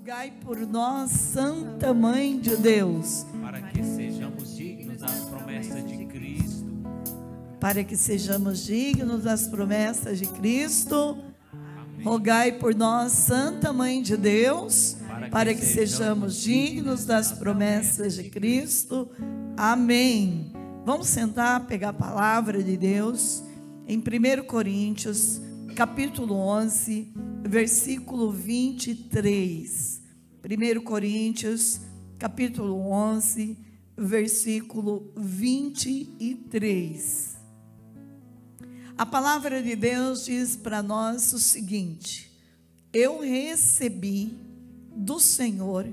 Rogai por nós, Santa Mãe de Deus, para que sejamos dignos das promessas de Cristo. Para que sejamos dignos das promessas de Cristo. Amém. Rogai por nós, Santa Mãe de Deus, para que sejamos dignos das promessas de Cristo. Amém. Vamos sentar, pegar a palavra de Deus em 1 Coríntios, capítulo 11, versículo 23. 1 Coríntios, capítulo 11, versículo 23. A palavra de Deus diz para nós o seguinte: eu recebi do Senhor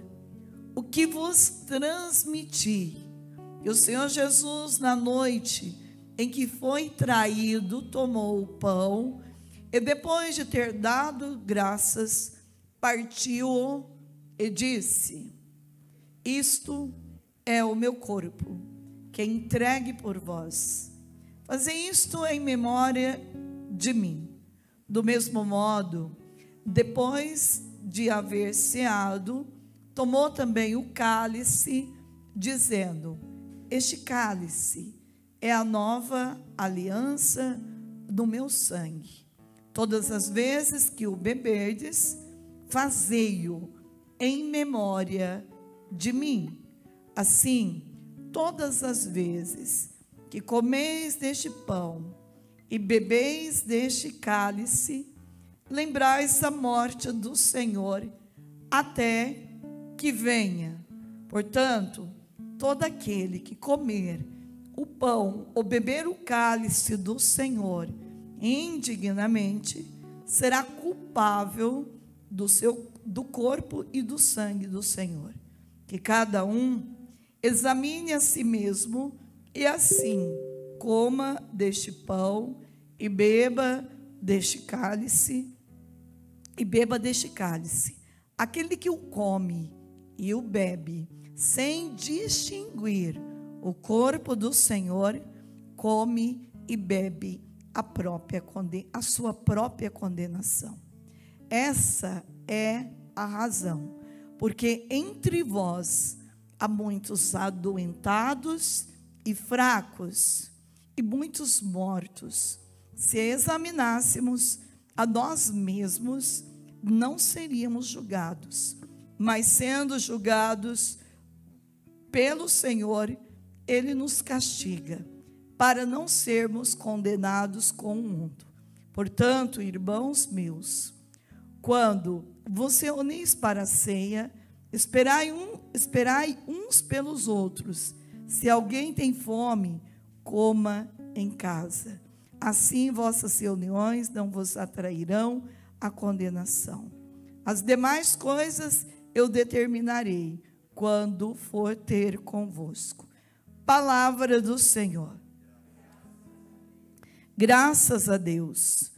o que vos transmiti. E o Senhor Jesus, na noite em que foi traído, tomou o pão e, depois de ter dado graças, partiu-o e disse: isto é o meu corpo, que é entregue por vós. Fazei isto em memória de mim. Do mesmo modo, depois de haver ceado, tomou também o cálice, dizendo: este cálice é a nova aliança do meu sangue. Todas as vezes que o beberdes, fazei-o em memória de mim. Assim, todas as vezes que comeis deste pão e bebeis deste cálice, lembrais a morte do Senhor até que venha. Portanto, todo aquele que comer o pão ou beber o cálice do Senhor indignamente será culpável do corpo e do sangue do Senhor. Que cada um examine a si mesmo e assim coma deste pão e beba deste cálice. Aquele que o come e o bebe sem distinguir o corpo do Senhor, come e bebe a sua própria condenação. Essa é a razão, porque entre vós há muitos adoentados e fracos, e muitos mortos. Se examinássemos a nós mesmos, não seríamos julgados, mas sendo julgados pelo Senhor, Ele nos castiga, para não sermos condenados com o mundo. Portanto, irmãos meus, quando vos reunis para a ceia, esperai uns pelos outros. Se alguém tem fome, coma em casa. Assim vossas reuniões não vos atrairão à condenação. As demais coisas eu determinarei quando for ter convosco. Palavra do Senhor. Graças a Deus.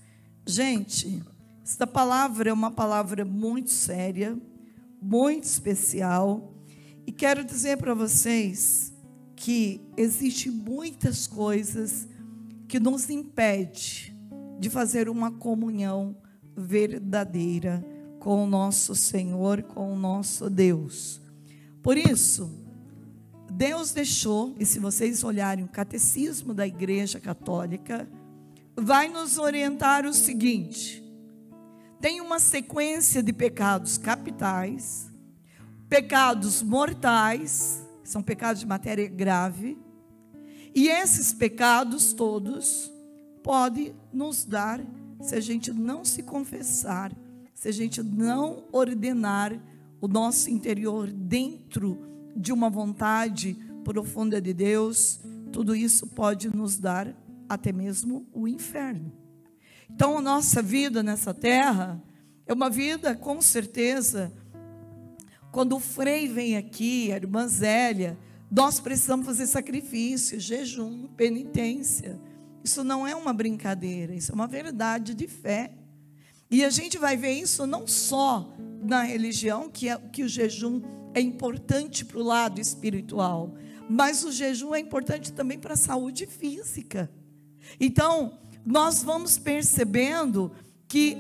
Gente, esta palavra é uma palavra muito séria, muito especial, e quero dizer para vocês que existem muitas coisas que nos impedem de fazer uma comunhão verdadeira com o nosso Senhor, com o nosso Deus. Por isso, Deus deixou, e se vocês olharem o catecismo da Igreja Católica, vai nos orientar o seguinte: tem uma sequência de pecados capitais, pecados mortais, são pecados de matéria grave, e esses pecados todos podem nos dar, se a gente não se confessar, se a gente não ordenar o nosso interior dentro de uma vontade profunda de Deus, tudo isso pode nos dar até mesmo o inferno. Então, a nossa vida nessa terra é uma vida, com certeza, quando o Frei vem aqui, a irmã Zélia, nós precisamos fazer sacrifício, jejum, penitência. Isso não é uma brincadeira, isso é uma verdade de fé. E a gente vai ver isso não só na religião, que o jejum é importante para o lado espiritual, mas o jejum é importante também para a saúde física. Então, nós vamos percebendo que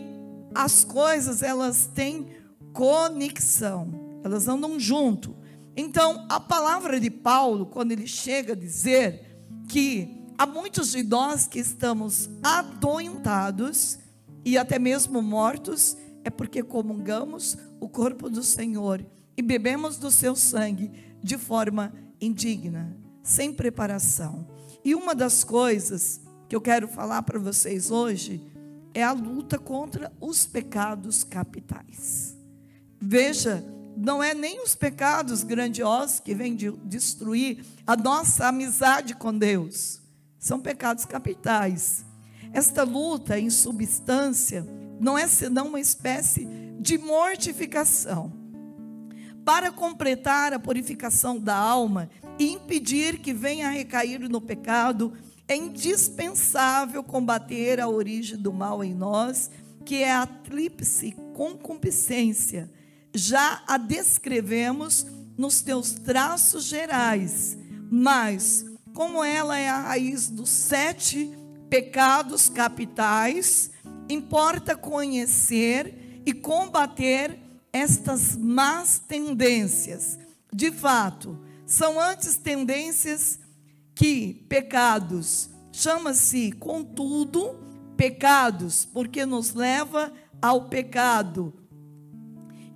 as coisas, elas têm conexão, elas andam junto. Então, a palavra de Paulo, quando ele chega a dizer que há muitos de nós que estamos adoentados e até mesmo mortos, é porque comungamos o corpo do Senhor e bebemos do seu sangue de forma indigna, sem preparação. E uma das coisas que eu quero falar para vocês hoje é a luta contra os pecados capitais. Veja, não é nem os pecados grandiosos que vêm de destruir a nossa amizade com Deus. São pecados capitais. Esta luta em substância não é senão uma espécie de mortificação. Para completar a purificação da alma e impedir que venha a recair no pecado, é indispensável combater a origem do mal em nós, que é a tríplice concupiscência. Já a descrevemos nos teus traços gerais, mas como ela é a raiz dos 7 pecados capitais, importa conhecer e combater estas más tendências. De fato, são antes tendências que pecados. Chama-se, contudo, pecados, porque nos leva ao pecado.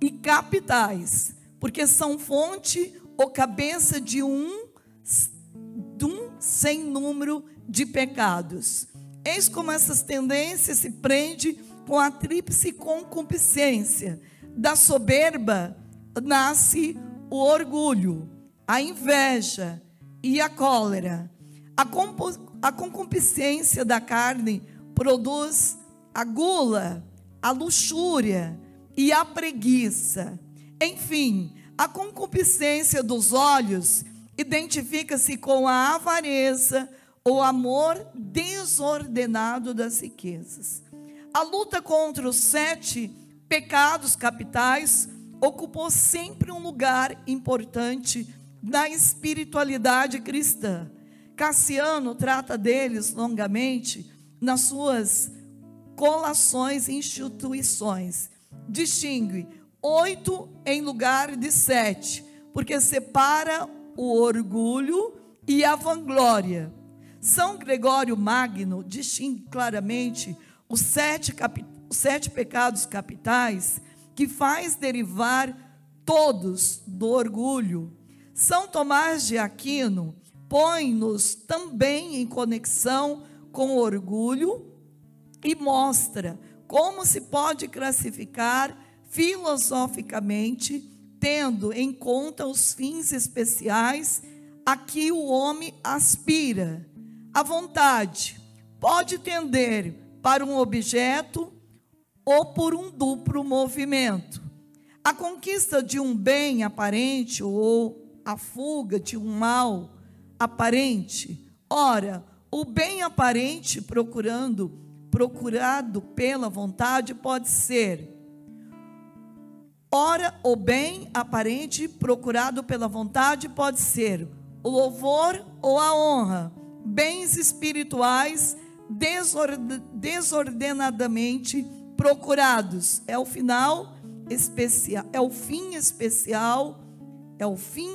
E capitais, porque são fonte ou cabeça de um sem número de pecados. Eis como essas tendências se prendem com a tríplice concupiscência. Da soberba nasce o orgulho, a inveja e a cólera. A concupiscência da carne produz a gula, a luxúria e a preguiça. Enfim, a concupiscência dos olhos identifica-se com a avareza ou amor desordenado das riquezas. A luta contra os 7 pecados capitais ocupou sempre um lugar importante na espiritualidade cristã. Cassiano trata deles longamente nas suas colações e instituições. Distingue 8 em lugar de 7, porque separa o orgulho e a vanglória. São Gregório Magno distingue claramente os 7 pecados capitais, que faz derivar todos do orgulho. São Tomás de Aquino põe-nos também em conexão com o orgulho e mostra como se pode classificar filosoficamente, tendo em conta os fins especiais a que o homem aspira. A vontade pode tender para um objeto ou por um duplo movimento. A conquista de um bem aparente ou a fuga de um mal aparente. Ora, o bem aparente procurado pela vontade pode ser. Ora, o bem aparente procurado pela vontade pode ser o louvor ou a honra, bens espirituais desordenadamente procurados. É o final especial, é o fim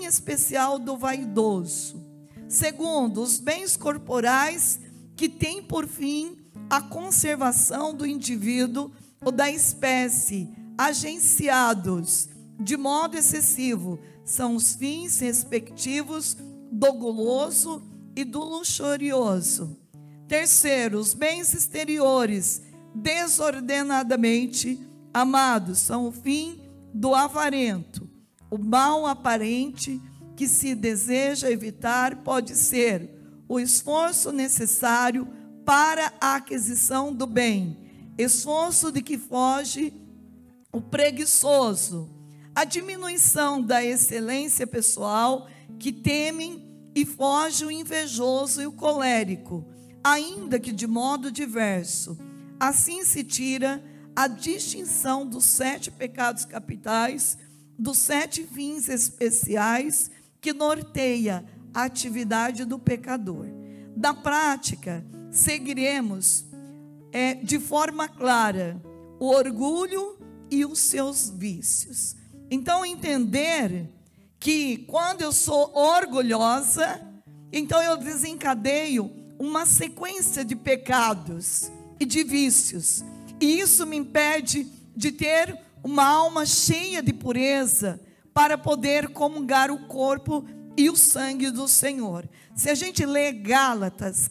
especial do vaidoso. Segundo, os bens corporais que têm por fim a conservação do indivíduo ou da espécie, agenciados de modo excessivo, são os fins respectivos do guloso e do luxurioso. Terceiro, os bens exteriores desordenadamente amados são o fim do avarento. O mal aparente que se deseja evitar pode ser o esforço necessário para a aquisição do bem, esforço de que foge o preguiçoso, a diminuição da excelência pessoal que temem e foge o invejoso e o colérico, ainda que de modo diverso. Assim se tira a distinção dos 7 pecados capitais, dos 7 fins especiais que norteia a atividade do pecador. Na prática, seguiremos de forma clara o orgulho e os seus vícios. Então, entender que quando eu sou orgulhosa, então eu desencadeio uma sequência de pecados e de vícios. E isso me impede de ter uma alma cheia de pureza para poder comungar o corpo e o sangue do Senhor. Se a gente lê Gálatas,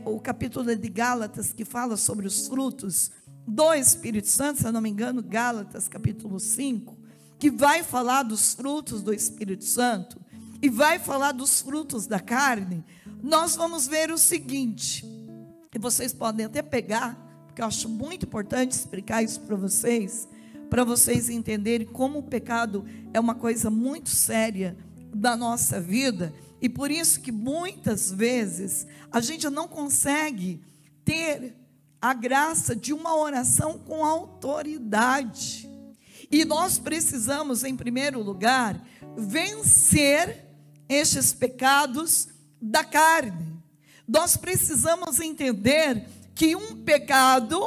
o capítulo de Gálatas que fala sobre os frutos do Espírito Santo, se eu não me engano, Gálatas capítulo 5, que vai falar dos frutos do Espírito Santo e vai falar dos frutos da carne, nós vamos ver o seguinte, e vocês podem até pegar, porque eu acho muito importante explicar isso para vocês entenderem como o pecado é uma coisa muito séria da nossa vida, e por isso que muitas vezes a gente não consegue ter a graça de uma oração com autoridade. E nós precisamos, em primeiro lugar, vencer estes pecados da carne. Nós precisamos entender que um pecado,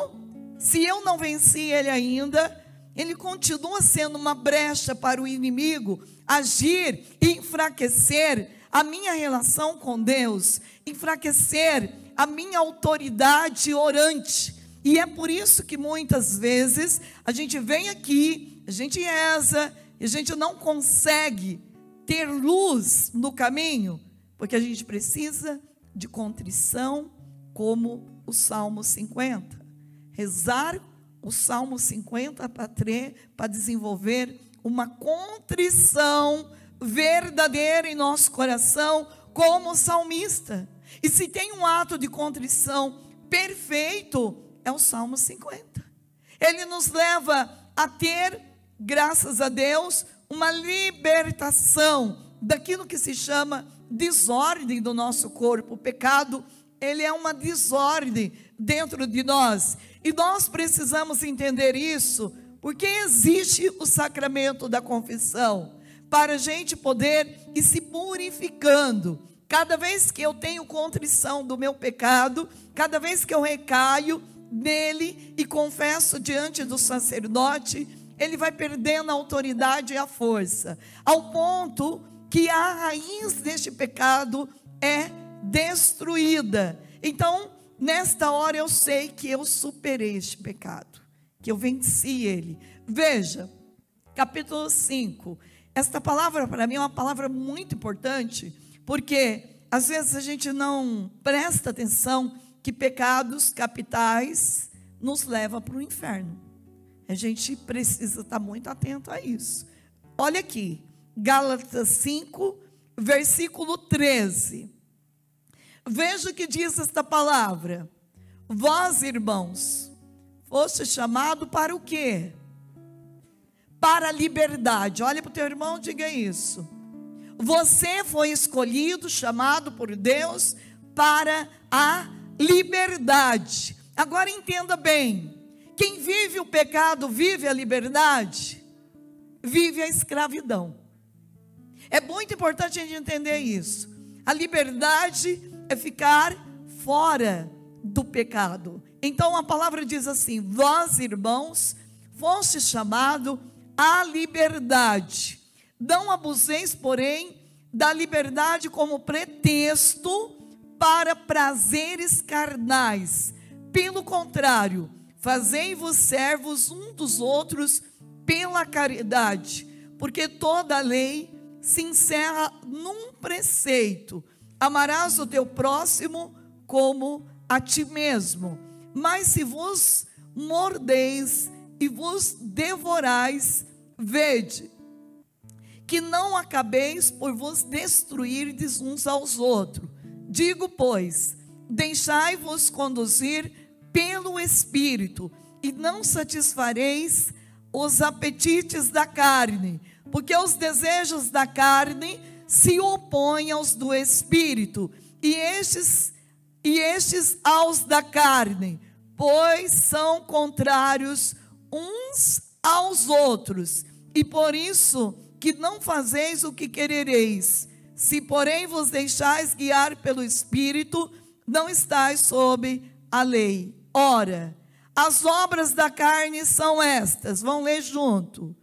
se eu não venci ele ainda, ele continua sendo uma brecha para o inimigo agir e enfraquecer a minha relação com Deus, enfraquecer a minha autoridade orante. E é por isso que muitas vezes a gente vem aqui, a gente reza, e a gente não consegue ter luz no caminho, porque a gente precisa de contrição, como o Salmo 50. Rezar o Salmo 50 para desenvolver uma contrição verdadeira em nosso coração, como o salmista. E se tem um ato de contrição perfeito, é o Salmo 50. Ele nos leva a ter, graças a Deus, uma libertação daquilo que se chama desordem do nosso corpo. O pecado, ele é uma desordem dentro de nós. E nós precisamos entender isso, porque existe o sacramento da confissão, para a gente poder ir se purificando. Cada vez que eu tenho contrição do meu pecado, cada vez que eu recaio nele e confesso diante do sacerdote, ele vai perdendo a autoridade e a força, ao ponto que a raiz deste pecado é destruída. Então, nesta hora eu sei que eu superei este pecado, que eu venci ele. Veja, capítulo 5. Esta palavra para mim é uma palavra muito importante, porque às vezes a gente não presta atenção que pecados capitais nos levam para o inferno. A gente precisa estar muito atento a isso. Olha aqui, Gálatas 5, versículo 13. Veja o que diz esta palavra. Vós, irmãos, foste chamado para o quê? Para a liberdade. Olha para o teu irmão, diga isso. Você foi escolhido, chamado por Deus para a liberdade. Agora entenda bem, quem vive o pecado vive a liberdade, vive a escravidão. É muito importante a gente entender isso. A liberdade é ficar fora do pecado. Então a palavra diz assim: vós, irmãos, foste chamado à liberdade. Não abuseis, porém, da liberdade como pretexto para prazeres carnais. Pelo contrário, fazei-vos servos um dos outros pela caridade, porque toda a lei se encerra num preceito: amarás o teu próximo como a ti mesmo. Mas se vos mordeis e vos devorais, vede que não acabeis por vos destruirdes uns aos outros. Digo, pois, deixai-vos conduzir pelo Espírito, e não satisfareis os apetites da carne, porque os desejos da carne se opõem aos do Espírito, e estes aos da carne, pois são contrários uns aos outros, e por isso que não fazeis o que querereis. Se porém vos deixais guiar pelo Espírito, não estáis sob a lei. Ora, As obras da carne são estas, vão ler junto: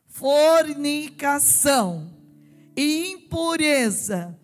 fornicação, impureza,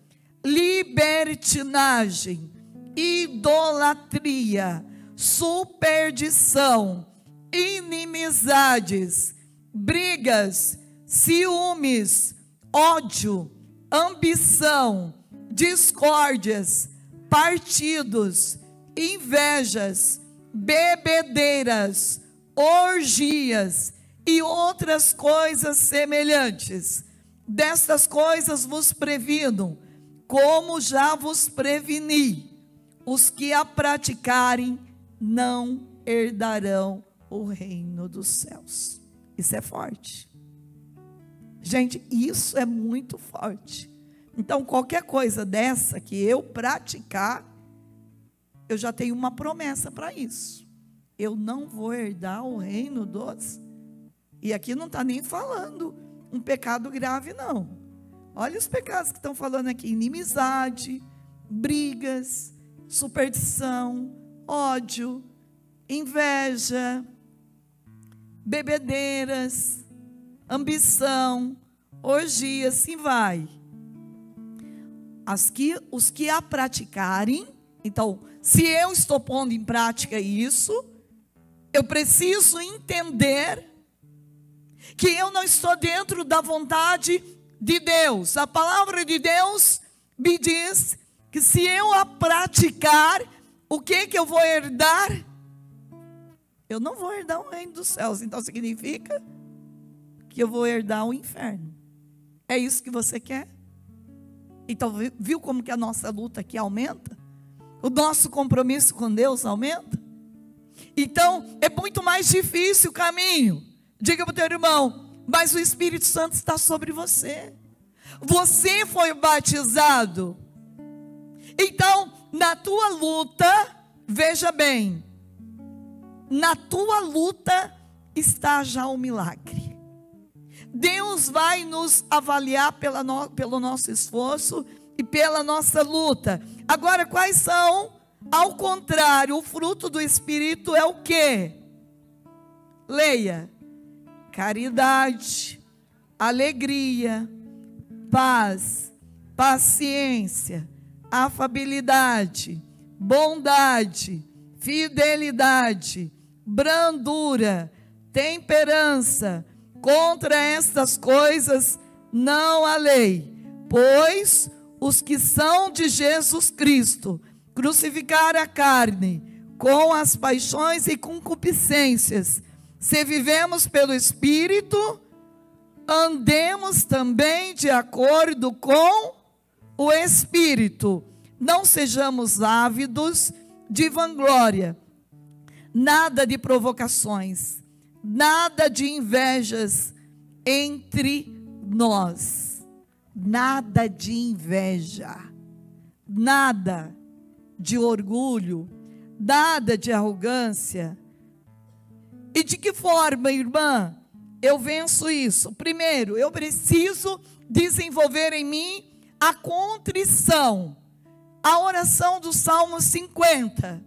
libertinagem, idolatria, superstição, inimizades, brigas, ciúmes, ódio, ambição, discórdias, partidos, invejas, bebedeiras, orgias e outras coisas semelhantes. Destas coisas vos previno, como já vos preveni. Os que a praticarem não herdarão o reino dos céus. Isso é forte. Gente, isso é muito forte. Então, qualquer coisa dessa que eu praticar, eu já tenho uma promessa para isso. Eu não vou herdar o reino dos... E aqui não está nem falando um pecado grave, não. Olha os pecados que estão falando aqui: inimizade, brigas, superstição, ódio, inveja, bebedeiras, ambição, orgia, assim vai. Os que a praticarem. Então, se eu estou pondo em prática isso, eu preciso entender que eu não estou dentro da vontade de Deus. A palavra de Deus me diz que se eu a praticar, o que eu vou herdar? Eu não vou herdar o reino dos céus. Então significa que eu vou herdar o inferno. É isso que você quer? Então, viu como que a nossa luta aqui aumenta? O nosso compromisso com Deus aumenta? Então, é muito mais difícil o caminho. Diga para o teu irmão: mas o Espírito Santo está sobre você. Você foi batizado. Então, na tua luta, veja bem, na tua luta está já o milagre. Deus vai nos avaliar pelo nosso esforço e pela nossa luta. Agora, quais são? Ao contrário, o fruto do Espírito é o quê? Leia: caridade, alegria, paz, paciência, afabilidade, bondade, fidelidade, brandura, temperança. Contra estas coisas não há lei. Pois os que são de Jesus Cristo crucificaram a carne com as paixões e concupiscências. Se vivemos pelo Espírito, andemos também de acordo com o Espírito. Não sejamos ávidos de vanglória, nada de provocações, nada de invejas entre nós. Nada de inveja, nada de orgulho, nada de arrogância. E de que forma, irmã, eu venço isso? Primeiro, eu preciso desenvolver em mim a contrição. A oração do Salmo 50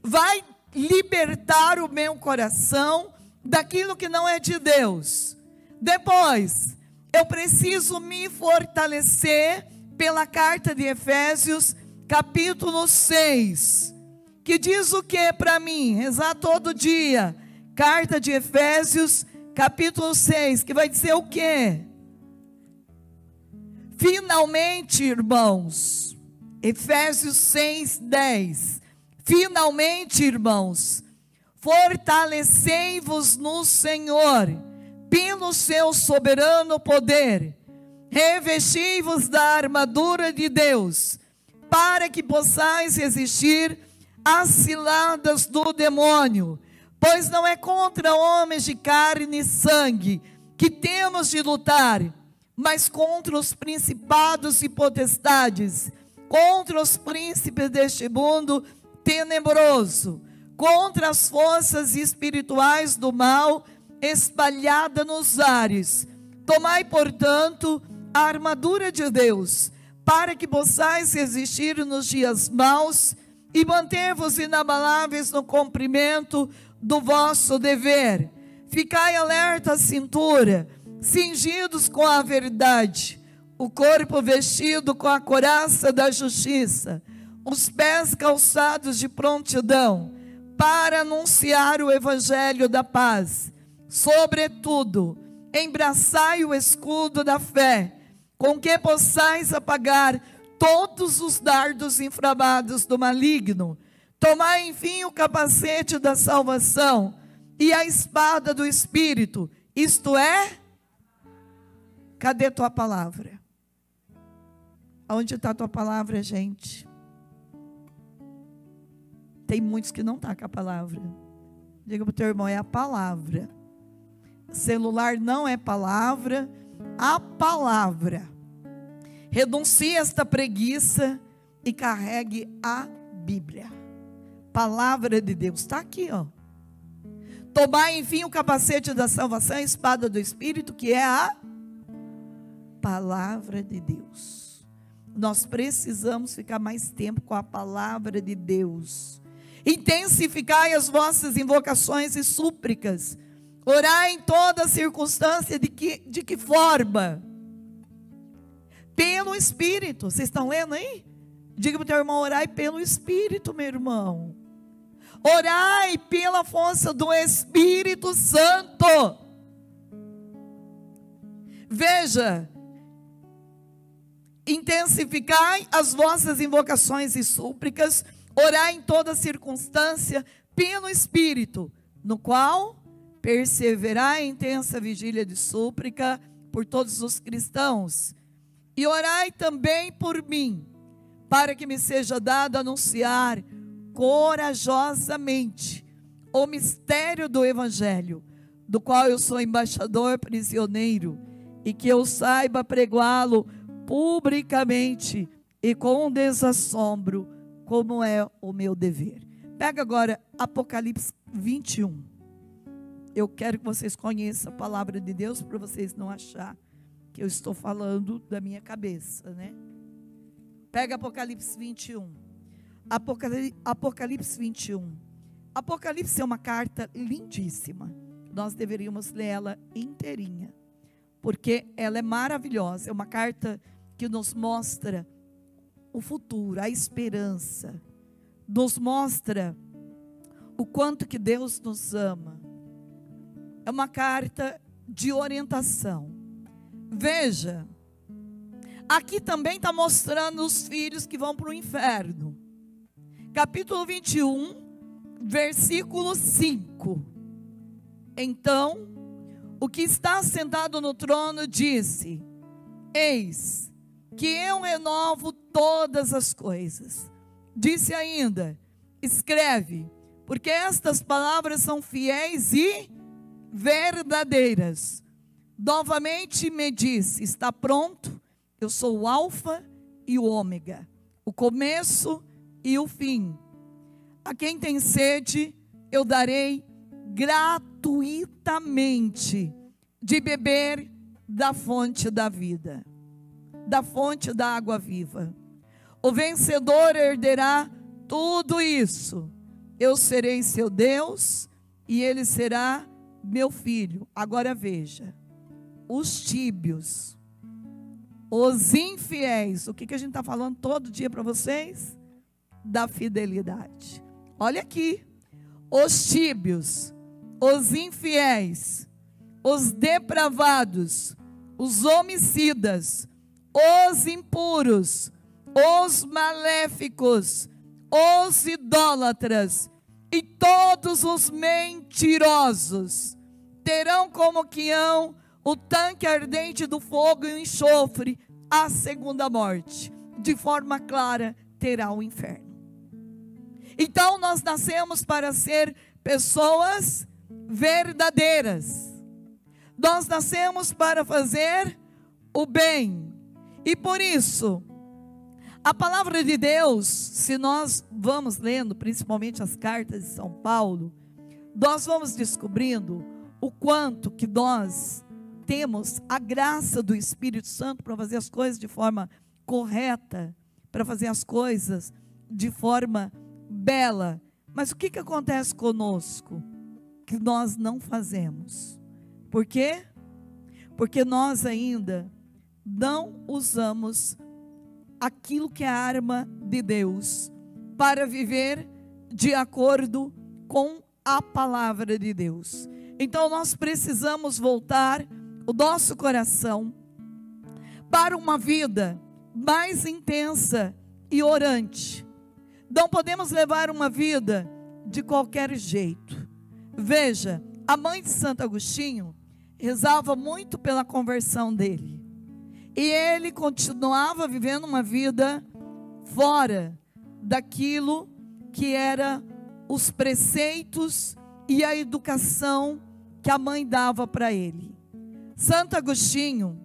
vai libertar o meu coração daquilo que não é de Deus. Depois, eu preciso me fortalecer pela carta de Efésios, capítulo 6, que diz o que para mim? Rezar todo dia. Carta de Efésios, capítulo 6, que vai dizer o quê? Finalmente, irmãos, Efésios 6:10. Finalmente, irmãos, fortalecei-vos no Senhor, pelo seu soberano poder, revesti-vos da armadura de Deus, para que possais resistir às ciladas do demônio, pois não é contra homens de carne e sangue que temos de lutar, mas contra os principados e potestades, contra os príncipes deste mundo tenebroso, contra as forças espirituais do mal espalhada nos ares. Tomai, portanto, a armadura de Deus, para que possais resistir nos dias maus e manter-vos inabaláveis no cumprimento do vosso dever. Ficai alerta à cintura, cingidos com a verdade, o corpo vestido com a couraça da justiça, os pés calçados de prontidão, para anunciar o evangelho da paz. Sobretudo, embraçai o escudo da fé, com que possais apagar todos os dardos inflamados do maligno. Tomai, enfim, o capacete da salvação e a espada do Espírito, isto é, cadê tua palavra? Onde está a tua palavra, gente? Tem muitos que não estão com a palavra. Diga para o teu irmão, é a palavra. Celular não é palavra, a palavra. Renuncie esta preguiça e carregue a Bíblia. Palavra de Deus, está aqui, ó. Tomai, enfim, o capacete da salvação, a espada do Espírito, que é a palavra de Deus. Nós precisamos ficar mais tempo com a palavra de Deus. Intensificai as vossas invocações e súplicas. Orai em toda circunstância. De que forma? Pelo Espírito. Vocês estão lendo aí? Diga para o teu irmão, orai pelo Espírito, meu irmão. Orai pela força do Espírito Santo. Veja, intensificai as vossas invocações e súplicas, orai em toda circunstância pelo Espírito, no qual perseverai em intensa vigília de súplica por todos os cristãos. E orai também por mim, para que me seja dado anunciar corajosamente o mistério do Evangelho, do qual eu sou embaixador prisioneiro, e que eu saiba pregá-lo publicamente e com desassombro, como é o meu dever. Pega agora Apocalipse 21. Eu quero que vocês conheçam a palavra de Deus, para vocês não acharem que eu estou falando da minha cabeça, né? Pega Apocalipse 21. Apocalipse 21. Apocalipse é uma carta lindíssima. Nós deveríamos ler ela inteirinha, porque ela é maravilhosa. É uma carta que nos mostra o futuro, a esperança. Nos mostra o quanto que Deus nos ama. É uma carta de orientação. Veja, aqui também está mostrando os filhos que vão para o inferno. Capítulo 21, versículo 5. Então, o que está sentado no trono disse: eis que eu renovo todas as coisas. Disse ainda: escreve, porque estas palavras são fiéis e verdadeiras. Novamente me disse: está pronto, eu sou o alfa e o ômega, o começo e o fim. A quem tem sede, eu darei gratuitamente de beber da fonte da vida, da fonte da água viva. O vencedor herderá tudo isso. Eu serei seu Deus e ele será meu filho. Agora veja, os tíbios, os infiéis. O que a gente está falando todo dia para vocês? Da fidelidade. Olha aqui, os tíbios, os infiéis, os depravados, os homicidas, os impuros, os maléficos, os idólatras e todos os mentirosos terão como quião o tanque ardente do fogo e o enxofre, a segunda morte. De forma clara terá o inferno. Então nós nascemos para ser pessoas verdadeiras. Nós nascemos para fazer o bem. E por isso, a palavra de Deus, se nós vamos lendo, principalmente as cartas de São Paulo, nós vamos descobrindo o quanto que nós temos a graça do Espírito Santo para fazer as coisas de forma correta, para fazer as coisas de forma bela. Mas o que acontece conosco? que nós não fazemos. Por quê? Porque nós ainda não usamos aquilo que é a arma de Deus para viver de acordo com a palavra de Deus. Então nós precisamos voltar o nosso coração para uma vida mais intensa e orante. Não podemos levar uma vida de qualquer jeito. Veja, a mãe de Santo Agostinho rezava muito pela conversão dele. E ele continuava vivendo uma vida fora daquilo que era os preceitos e a educação que a mãe dava para ele. Santo Agostinho,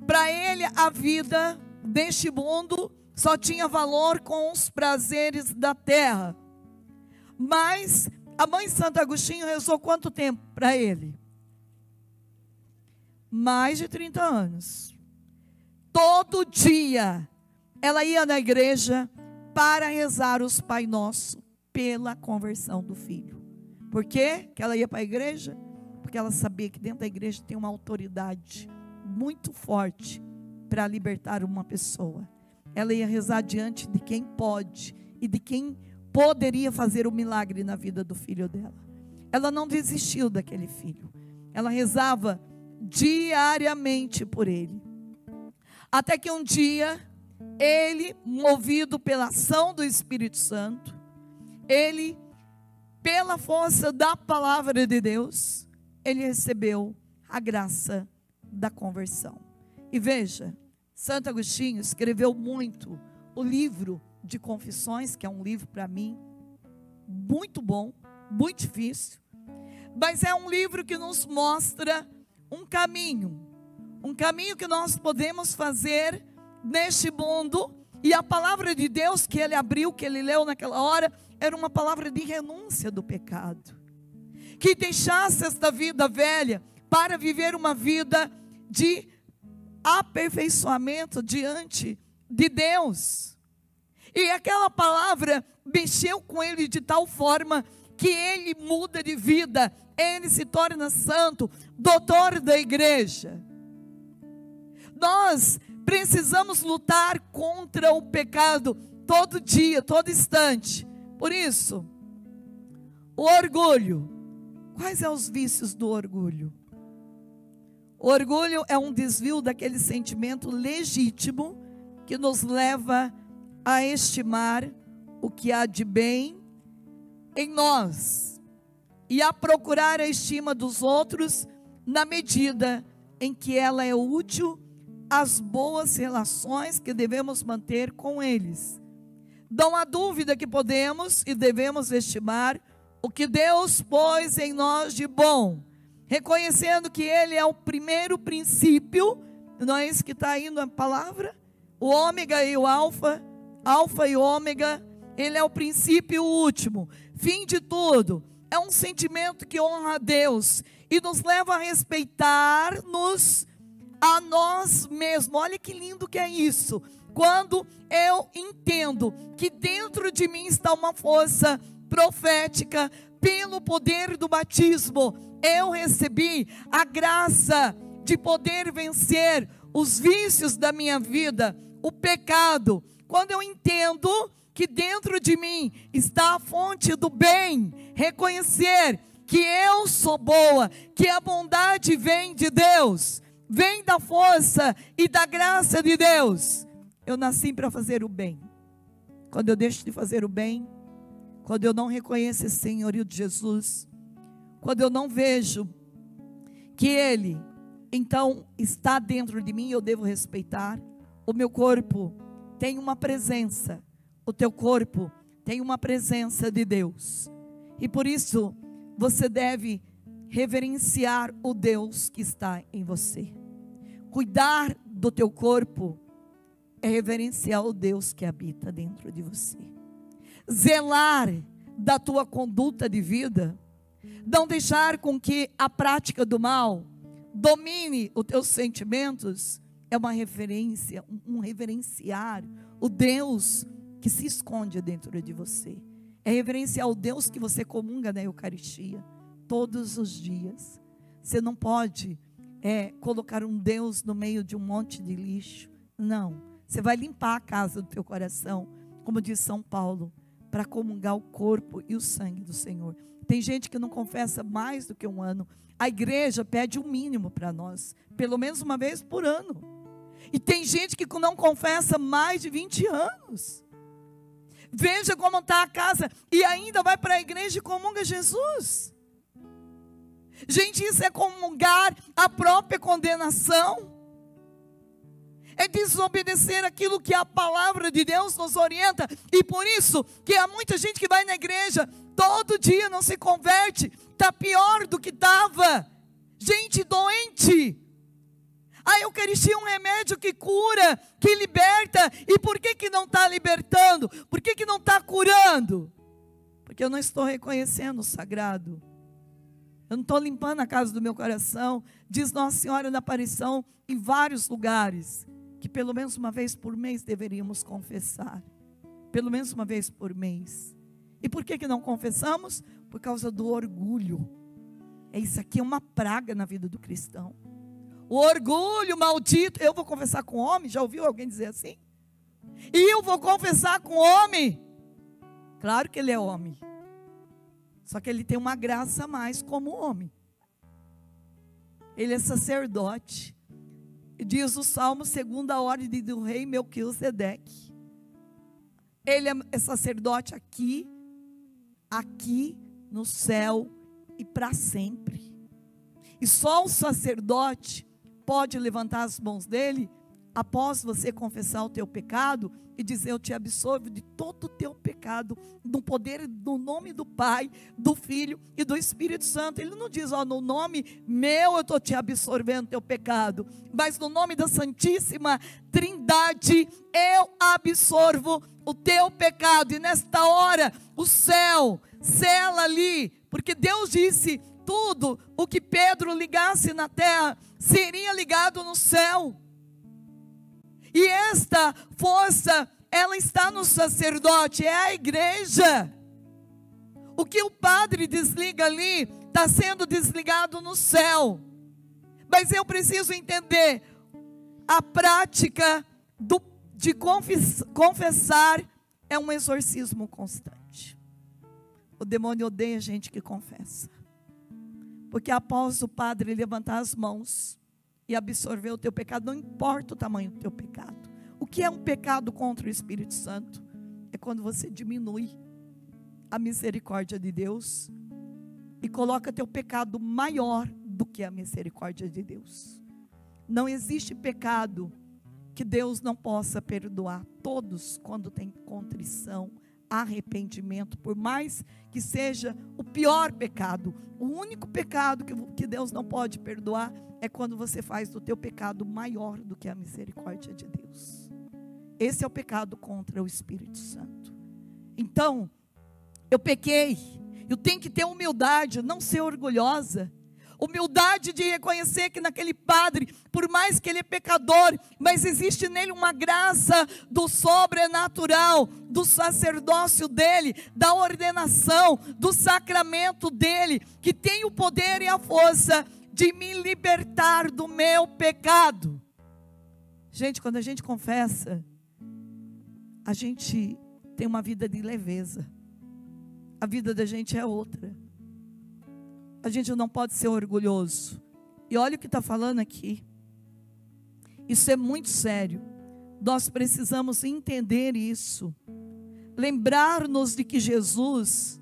para ele a vida deste mundo só tinha valor com os prazeres da terra. Mas a mãe de Santo Agostinho rezou quanto tempo para ele? Mais de 30 anos. Todo dia ela ia na igreja para rezar os Pai Nosso pela conversão do filho. Por quê que ela ia para a igreja? Porque ela sabia que dentro da igreja tem uma autoridade muito forte para libertar uma pessoa. Ela ia rezar diante de quem pode e de quem poderia fazer o milagre na vida do filho dela. Ela não desistiu daquele filho. Ela rezava diariamente por ele. Até que um dia, ele, movido pela ação do Espírito Santo, ele, pela força da palavra de Deus, ele recebeu a graça da conversão. E veja, Santo Agostinho escreveu muito o livro de Confissões, que é um livro para mim muito bom, muito difícil, mas é um livro que nos mostra um caminho que nós podemos fazer neste mundo. E a palavra de Deus que ele abriu, que ele leu naquela hora, era uma palavra de renúncia do pecado, que deixasse esta vida velha para viver uma vida de aperfeiçoamento diante de Deus. E aquela palavra mexeu com ele de tal forma que ele muda de vida, ele se torna santo, doutor da igreja. Nós precisamos lutar contra o pecado todo dia, todo instante. Por isso, o orgulho. Quais são os vícios do orgulho? O orgulho é um desvio daquele sentimento legítimo que nos leva a estimar o que há de bem em nós e a procurar a estima dos outros na medida em que ela é útil às boas relações que devemos manter com eles. Não há dúvida que podemos e devemos estimar o que Deus pôs em nós de bom, reconhecendo que Ele é o primeiro princípio. Não é isso que está aí na palavra? O ômega e o alfa e ômega, Ele é o princípio e o último, fim de tudo. É um sentimento que honra a Deus e nos leva a respeitar-nos a nós mesmos. Olha que lindo que é isso. Quando eu entendo que dentro de mim está uma força profética, pelo poder do batismo, eu recebi a graça de poder vencer os vícios da minha vida, o pecado. Quando eu entendo que dentro de mim está a fonte do bem, reconhecer que eu sou boa, que a bondade vem de Deus, vem da força e da graça de Deus. Eu nasci para fazer o bem. Quando eu deixo de fazer o bem, quando eu não reconheço esse senhorio de Jesus, quando eu não vejo que Ele, então, está dentro de mim, eu devo respeitar. O meu corpo tem uma presença, o teu corpo tem uma presença de Deus. E por isso, você deve reverenciar o Deus que está em você. Cuidar do teu corpo é reverenciar o Deus que habita dentro de você. Zelar da tua conduta de vida, não deixar com que a prática do mal domine os teus sentimentos, é uma referência, um reverenciar o Deus que se esconde dentro de você. É reverenciar o Deus que você comunga na Eucaristia todos os dias. Você não pode colocar um Deus no meio de um monte de lixo. Não. Você vai limpar a casa do teu coração, como diz São Paulo, para comungar o corpo e o sangue do Senhor. Tem gente que não confessa mais do que um ano. A igreja pede o mínimo para nós, pelo menos uma vez por ano. E tem gente que não confessa mais de 20 anos. Veja como está a casa e ainda vai para a igreja e comunga Jesus. Gente, isso é comungar a própria condenação. É desobedecer aquilo que a palavra de Deus nos orienta. E por isso que há muita gente que vai na igreja todo dia, não se converte, está pior do que estava. Gente doente. A Eucaristia é um remédio que cura, que liberta. E por que não está libertando? Por que não está curando? Porque eu não estou reconhecendo o sagrado. Eu não estou limpando a casa do meu coração. Diz Nossa Senhora da Aparição em vários lugares, que pelo menos uma vez por mês deveríamos confessar. Pelo menos uma vez por mês. E por que não confessamos? Por causa do orgulho. Isso aqui é uma praga na vida do cristão. O orgulho maldito. Eu vou confessar com homem? Já ouviu alguém dizer assim? E eu vou confessar com homem? Claro que ele é homem. Só que ele tem uma graça a mais como homem. Ele é sacerdote. Diz o Salmo, segundo a ordem do rei Melquisedeque. Ele é sacerdote aqui no céu e para sempre. E só o sacerdote pode levantar as mãos dele após você confessar o teu pecado e dizer: eu te absolvo de todo o teu pecado, no poder, no nome do Pai, do Filho e do Espírito Santo. Ele não diz: no nome meu eu estou te absolvendo o teu pecado, mas no nome da Santíssima Trindade eu absolvo o teu pecado. E nesta hora o céu sela ali, porque Deus disse: tudo o que Pedro ligasse na terra seria ligado no céu. E esta força, ela está no sacerdote, é a igreja. O que o padre desliga ali, está sendo desligado no céu. Mas eu preciso entender, a prática de confessar é um exorcismo constante. O demônio odeia gente que confessa. Porque após o padre levantar as mãos e absorver o teu pecado, não importa o tamanho do teu pecado. O que é um pecado contra o Espírito Santo? É quando você diminui a misericórdia de Deus e coloca teu pecado maior do que a misericórdia de Deus. Não existe pecado que Deus não possa perdoar. Todos, quando tem contrição, arrependimento, por mais que seja o pior pecado, o único pecado que Deus não pode perdoar é quando você faz do teu pecado maior do que a misericórdia de Deus. Esse é o pecado contra o Espírito Santo. Então, eu pequei, eu tenho que ter humildade, não ser orgulhosa. Humildade de reconhecer que naquele padre, por mais que ele é pecador, mas existe nele uma graça do sobrenatural, do sacerdócio dele, da ordenação, do sacramento dele, que tem o poder e a força de me libertar do meu pecado. Gente, quando a gente confessa, a gente tem uma vida de leveza. A vida da gente é outra. A gente não pode ser orgulhoso. E olha o que está falando aqui. Isso é muito sério. Nós precisamos entender isso. Lembrar-nos de que Jesus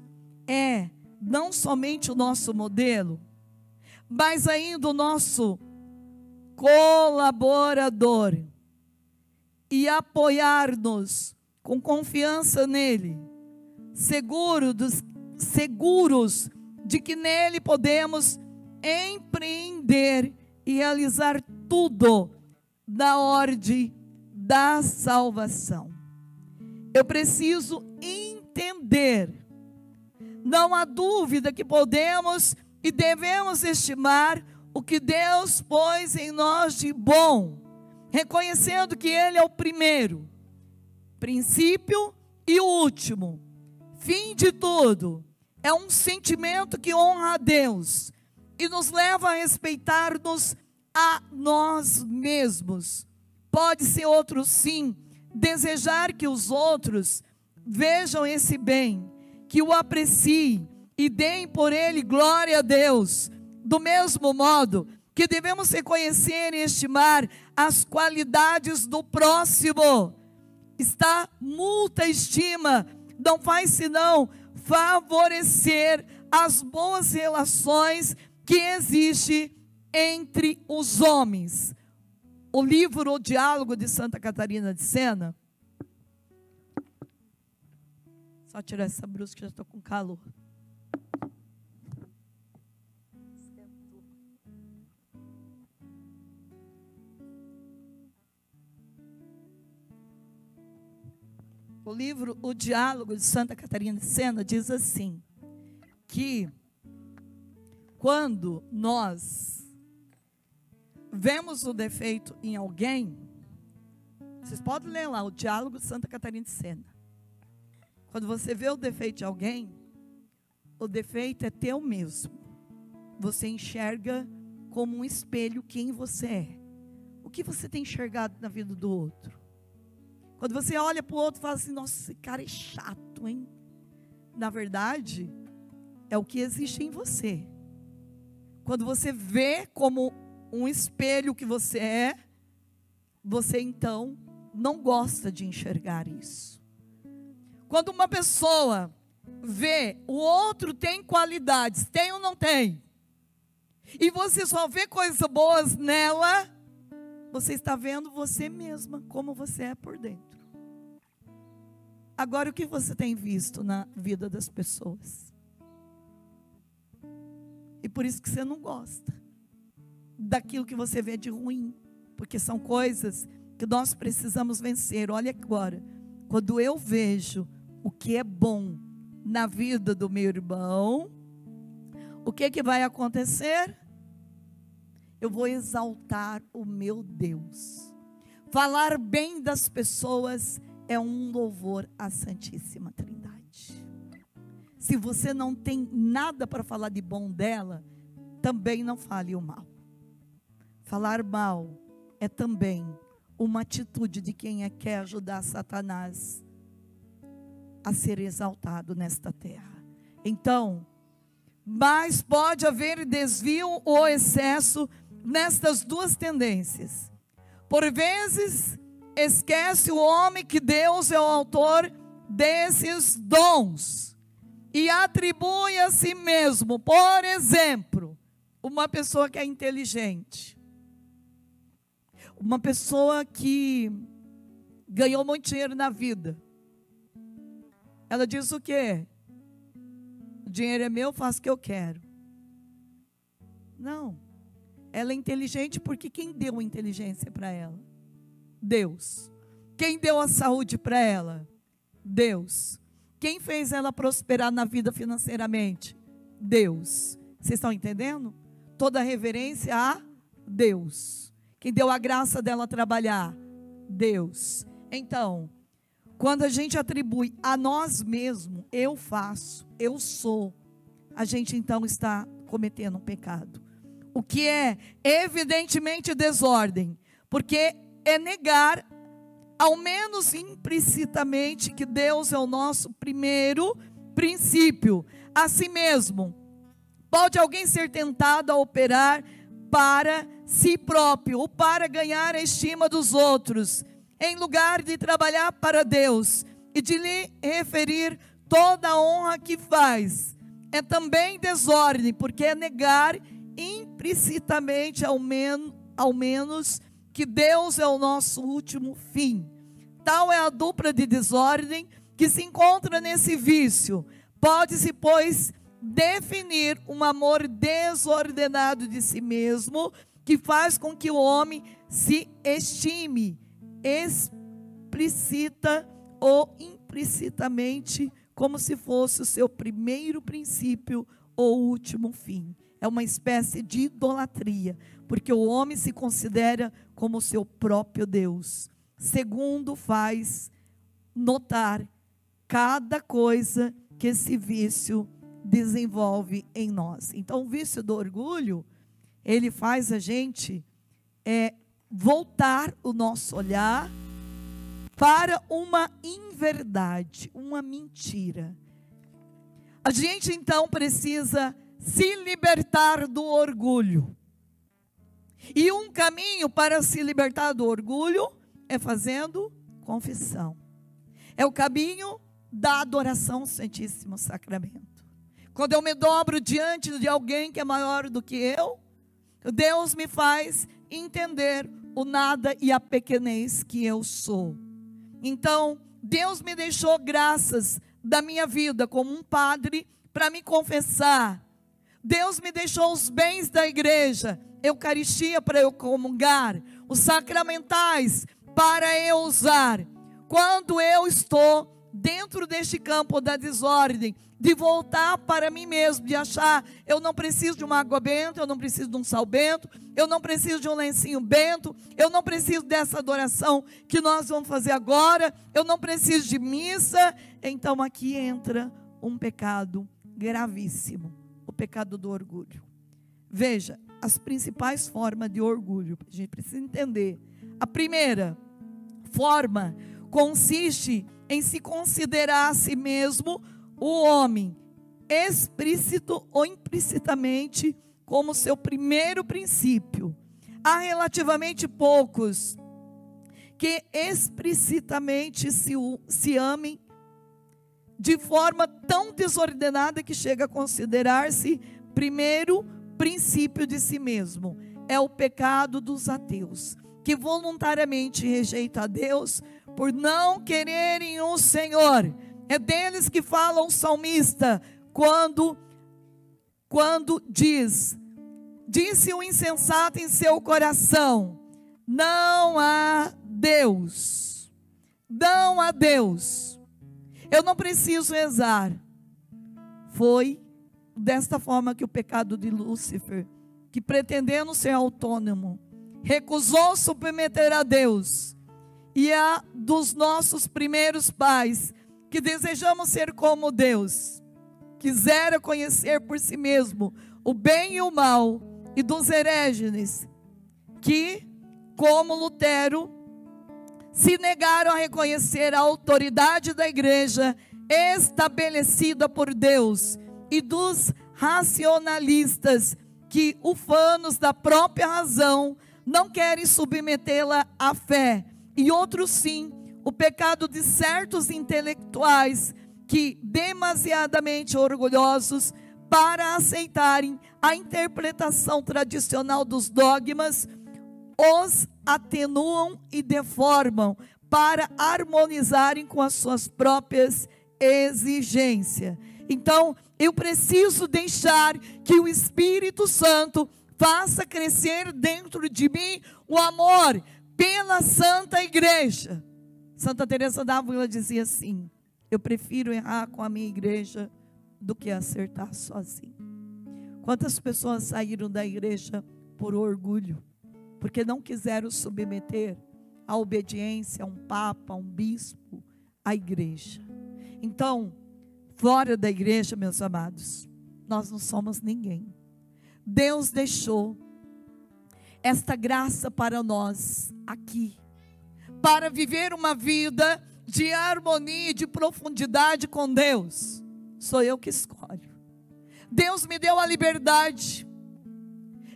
é não somente o nosso modelo, mas ainda o nosso colaborador. E apoiar-nos com confiança nele. Seguros de que nele podemos empreender e realizar tudo na ordem da salvação. Eu preciso entender, não há dúvida que podemos e devemos estimar o que Deus pôs em nós de bom, reconhecendo que Ele é o primeiro, princípio e o último, fim de tudo, é um sentimento que honra a Deus e nos leva a respeitar-nos a nós mesmos. Pode ser outro sim, desejar que os outros vejam esse bem, que o apreciem e deem por ele glória a Deus. Do mesmo modo que devemos reconhecer e estimar as qualidades do próximo. Muita estima não faz senão favorecer as boas relações que existem entre os homens. O livro O Diálogo de Santa Catarina de Sena. Só tirar essa blusa que já estou com calor. O livro O Diálogo de Santa Catarina de Sena diz assim, que quando nós vemos o defeito em alguém, vocês podem ler lá, O Diálogo de Santa Catarina de Sena. Quando você vê o defeito de alguém, o defeito é teu mesmo. Você enxerga como um espelho quem você é. O que você tem enxergado na vida do outro? Quando você olha para o outro e fala assim, nossa, esse cara é chato, hein? Na verdade, é o que existe em você. Quando você vê como um espelho que você é, você então não gosta de enxergar isso. Quando uma pessoa vê o outro tem qualidades, tem ou não tem, e você só vê coisas boas nela, você está vendo você mesma como você é por dentro. Agora, o que você tem visto na vida das pessoas? E por isso que você não gosta daquilo que você vê de ruim, porque são coisas que nós precisamos vencer. Olha agora, quando eu vejo o que é bom na vida do meu irmão, o que vai acontecer? Eu vou exaltar o meu Deus. Falar bem das pessoas é um louvor à Santíssima Trindade. Se você não tem nada para falar de bom dela, também não fale o mal. Falar mal é também uma atitude de quem quer ajudar Satanás a ser exaltado nesta terra. Então, mas pode haver desvio ou excesso nestas duas tendências. Por vezes, esquece o homem que Deus é o autor desses dons e atribui a si mesmo. Por exemplo, uma pessoa que é inteligente, uma pessoa que ganhou muito dinheiro na vida, ela diz o quê? O dinheiro é meu, faço o que eu quero. Não. Ela é inteligente porque quem deu a inteligência para ela? Deus. Quem deu a saúde para ela? Deus. Quem fez ela prosperar na vida financeiramente? Deus. Vocês estão entendendo? Toda reverência a Deus. Quem deu a graça dela trabalhar? Deus. Então, quando a gente atribui a nós mesmos, eu faço, eu sou, a gente então está cometendo um pecado. O que é evidentemente desordem, porque é negar, ao menos implicitamente, que Deus é o nosso primeiro princípio. Assim mesmo, pode alguém ser tentado a operar para si próprio, ou para ganhar a estima dos outros, em lugar de trabalhar para Deus e de lhe referir toda a honra que faz. É também desordem, porque é negar implicitamente ao menos que Deus é o nosso último fim. Tal é a dupla de desordem que se encontra nesse vício. Pode-se, pois, definir um amor desordenado de si mesmo, que faz com que o homem se estime explícita ou implicitamente como se fosse o seu primeiro princípio ou último fim. É uma espécie de idolatria, porque o homem se considera como seu próprio Deus. Segundo, faz notar cada coisa que esse vício desenvolve em nós. Então, o vício do orgulho, ele faz a gente voltar o nosso olhar para uma inverdade, uma mentira. A gente, então, precisa se libertar do orgulho. E um caminho para se libertar do orgulho é fazendo confissão. É o caminho da adoração ao Santíssimo Sacramento. Quando eu me dobro diante de alguém que é maior do que eu, Deus me faz entender o nada e a pequenez que eu sou. Então, Deus me deixou graças da minha vida como um padre para me confessar. Deus me deixou os bens da igreja, Eucaristia para eu comungar, os sacramentais para eu usar. Quando eu estou dentro deste campo da desordem, de voltar para mim mesmo, de achar, eu não preciso de uma água benta, eu não preciso de um sal bento, eu não preciso de um lencinho bento, eu não preciso dessa adoração que nós vamos fazer agora, eu não preciso de missa. Então aqui entra um pecado gravíssimo, o pecado do orgulho. Veja, as principais formas de orgulho, a gente precisa entender. A primeira forma consiste em se considerar a si mesmo o homem, explícito ou implicitamente, como seu primeiro princípio. Há relativamente poucos que explicitamente se amem de forma tão desordenada que chega a considerar-se primeiro princípio de si mesmo. É o pecado dos ateus, que voluntariamente rejeitam a Deus por não quererem o Senhor. É deles que fala o salmista, quando disse o insensato em seu coração, não há Deus, não há Deus, eu não preciso rezar. Foi desta forma que o pecado de Lúcifer, que pretendendo ser autônomo, recusou submeter a Deus, e a dos nossos primeiros pais, que desejamos ser como Deus, quisera conhecer por si mesmo o bem e o mal, e dos hereges, que, como Lutero, se negaram a reconhecer a autoridade da igreja estabelecida por Deus, e dos racionalistas, que, ufanos da própria razão, não querem submetê-la à fé, e outros sim, o pecado de certos intelectuais que, demasiadamente orgulhosos para aceitarem a interpretação tradicional dos dogmas, os atenuam e deformam para harmonizarem com as suas próprias exigências. Então, eu preciso deixar que o Espírito Santo faça crescer dentro de mim o amor pela Santa Igreja. Santa Teresa d'Ávila dizia assim: eu prefiro errar com a minha igreja do que acertar sozinho. Quantas pessoas saíram da igreja por orgulho, porque não quiseram submeter a obediência a um papa, a um bispo, à igreja. Então, fora da igreja, meus amados, nós não somos ninguém. Deus deixou esta graça para nós aqui, para viver uma vida de harmonia e de profundidade com Deus. Sou eu que escolho. Deus me deu a liberdade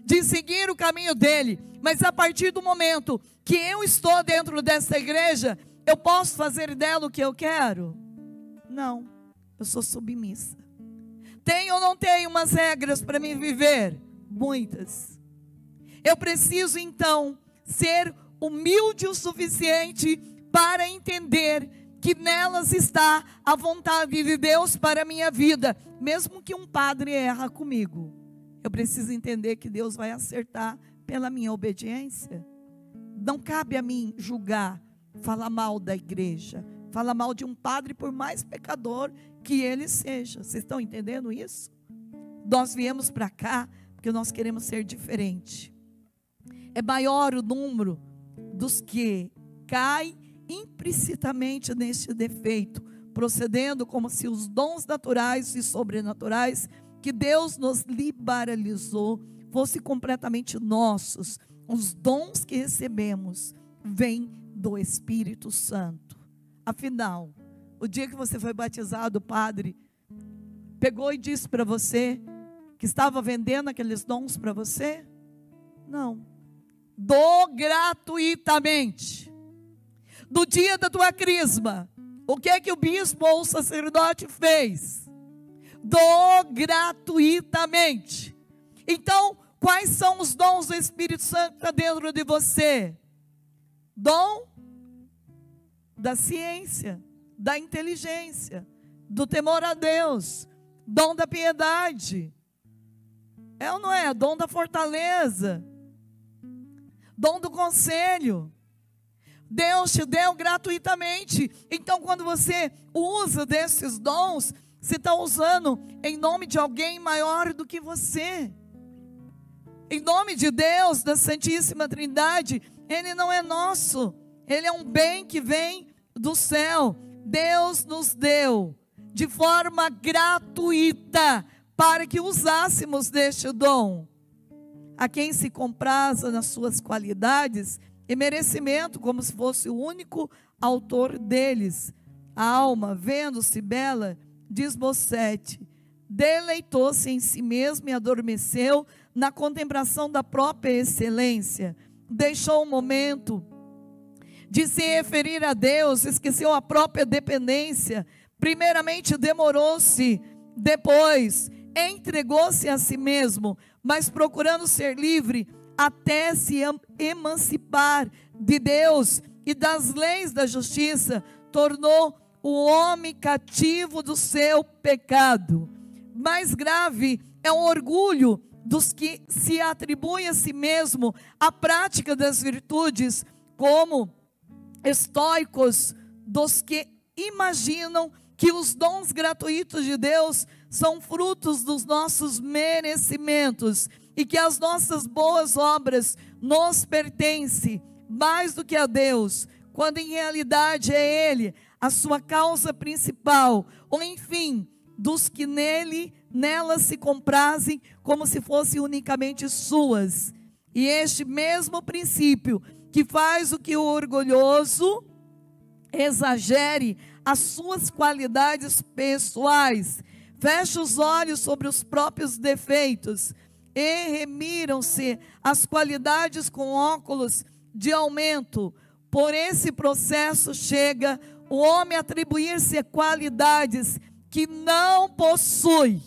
de seguir o caminho dele, mas a partir do momento que eu estou dentro dessa igreja, eu posso fazer dela o que eu quero? Não, eu sou submissa. Tenho ou não tenho umas regras para me viver? Muitas. Eu preciso então ser humilde o suficiente para entender que nelas está a vontade de Deus para a minha vida. Mesmo que um padre erra comigo, eu preciso entender que Deus vai acertar pela minha obediência. Não cabe a mim julgar, falar mal da igreja, falar mal de um padre, por mais pecador que ele seja. Vocês estão entendendo isso? Nós viemos para cá porque nós queremos ser diferente. É maior o número dos que caem implicitamente neste defeito, procedendo como se os dons naturais e sobrenaturais que Deus nos liberalizou fossem completamente nossos. Os dons que recebemos vêm do Espírito Santo. Afinal, o dia que você foi batizado, o padre pegou e disse para você que estava vendendo aqueles dons para você? Não. Dou gratuitamente. No dia da tua crisma, o que é que o bispo ou o sacerdote fez? Dou gratuitamente. Então, quais são os dons do Espírito Santo que está dentro de você? Dom da ciência, da inteligência, do temor a Deus, dom da piedade. É ou não é? Dom da fortaleza, dom do conselho. Deus te deu gratuitamente. Então, quando você usa desses dons, você está usando em nome de alguém maior do que você. Em nome de Deus, da Santíssima Trindade. Ele não é nosso, ele é um bem que vem do céu. Deus nos deu de forma gratuita para que usássemos deste dom. A quem se compraza nas suas qualidades e merecimento, como se fosse o único autor deles. A alma, vendo-se bela, diz Bossuet, deleitou-se em si mesmo e adormeceu na contemplação da própria excelência. Deixou o momento de se referir a Deus, esqueceu a própria dependência. Primeiramente demorou-se, depois entregou-se a si mesmo, mas procurando ser livre até se emancipar de Deus e das leis da justiça, tornou o homem cativo do seu pecado. Mais grave é o orgulho dos que se atribuem a si mesmo a prática das virtudes, como estoicos, dos que imaginam que os dons gratuitos de Deus são frutos dos nossos merecimentos e que as nossas boas obras nos pertencem mais do que a Deus, quando em realidade é Ele a sua causa principal, ou enfim, dos que nelas se comprazem como se fossem unicamente suas. E este mesmo princípio que faz o que o orgulhoso exagere as suas qualidades pessoais, fecha os olhos sobre os próprios defeitos e remiram-se as qualidades com óculos de aumento. Por esse processo chega o homem a atribuir-se qualidades que não possui,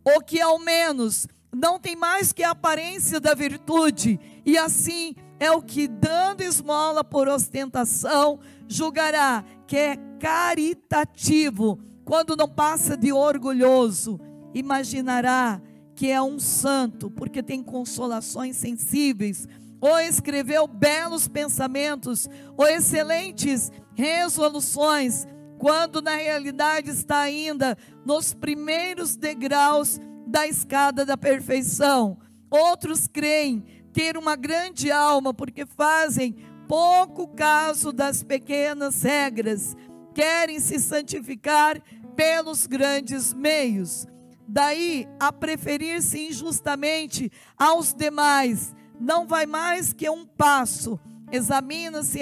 ou que ao menos não tem mais que a aparência da virtude, e assim é o que, dando esmola por ostentação, julgará que é caritativo, quando não passa de orgulhoso. Imaginará que é um santo, porque tem consolações sensíveis, ou escreveu belos pensamentos, ou excelentes resoluções, quando na realidade está ainda nos primeiros degraus da escada da perfeição. Outros creem ter uma grande alma, porque fazem pouco caso das pequenas regras, querem se santificar pelos grandes meios. Daí a preferir-se injustamente aos demais, não vai mais que um passo. Examina-se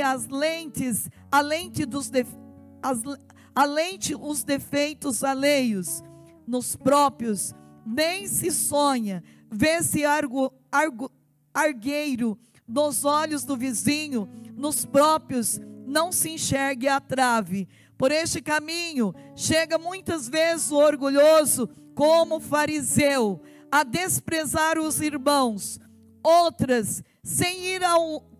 os defeitos alheios nos próprios, nem se sonha, vê-se argueiro nos olhos do vizinho, nos próprios não se enxergue a trave. Por este caminho chega muitas vezes o orgulhoso, como fariseu, a desprezar os irmãos. Outras, sem ir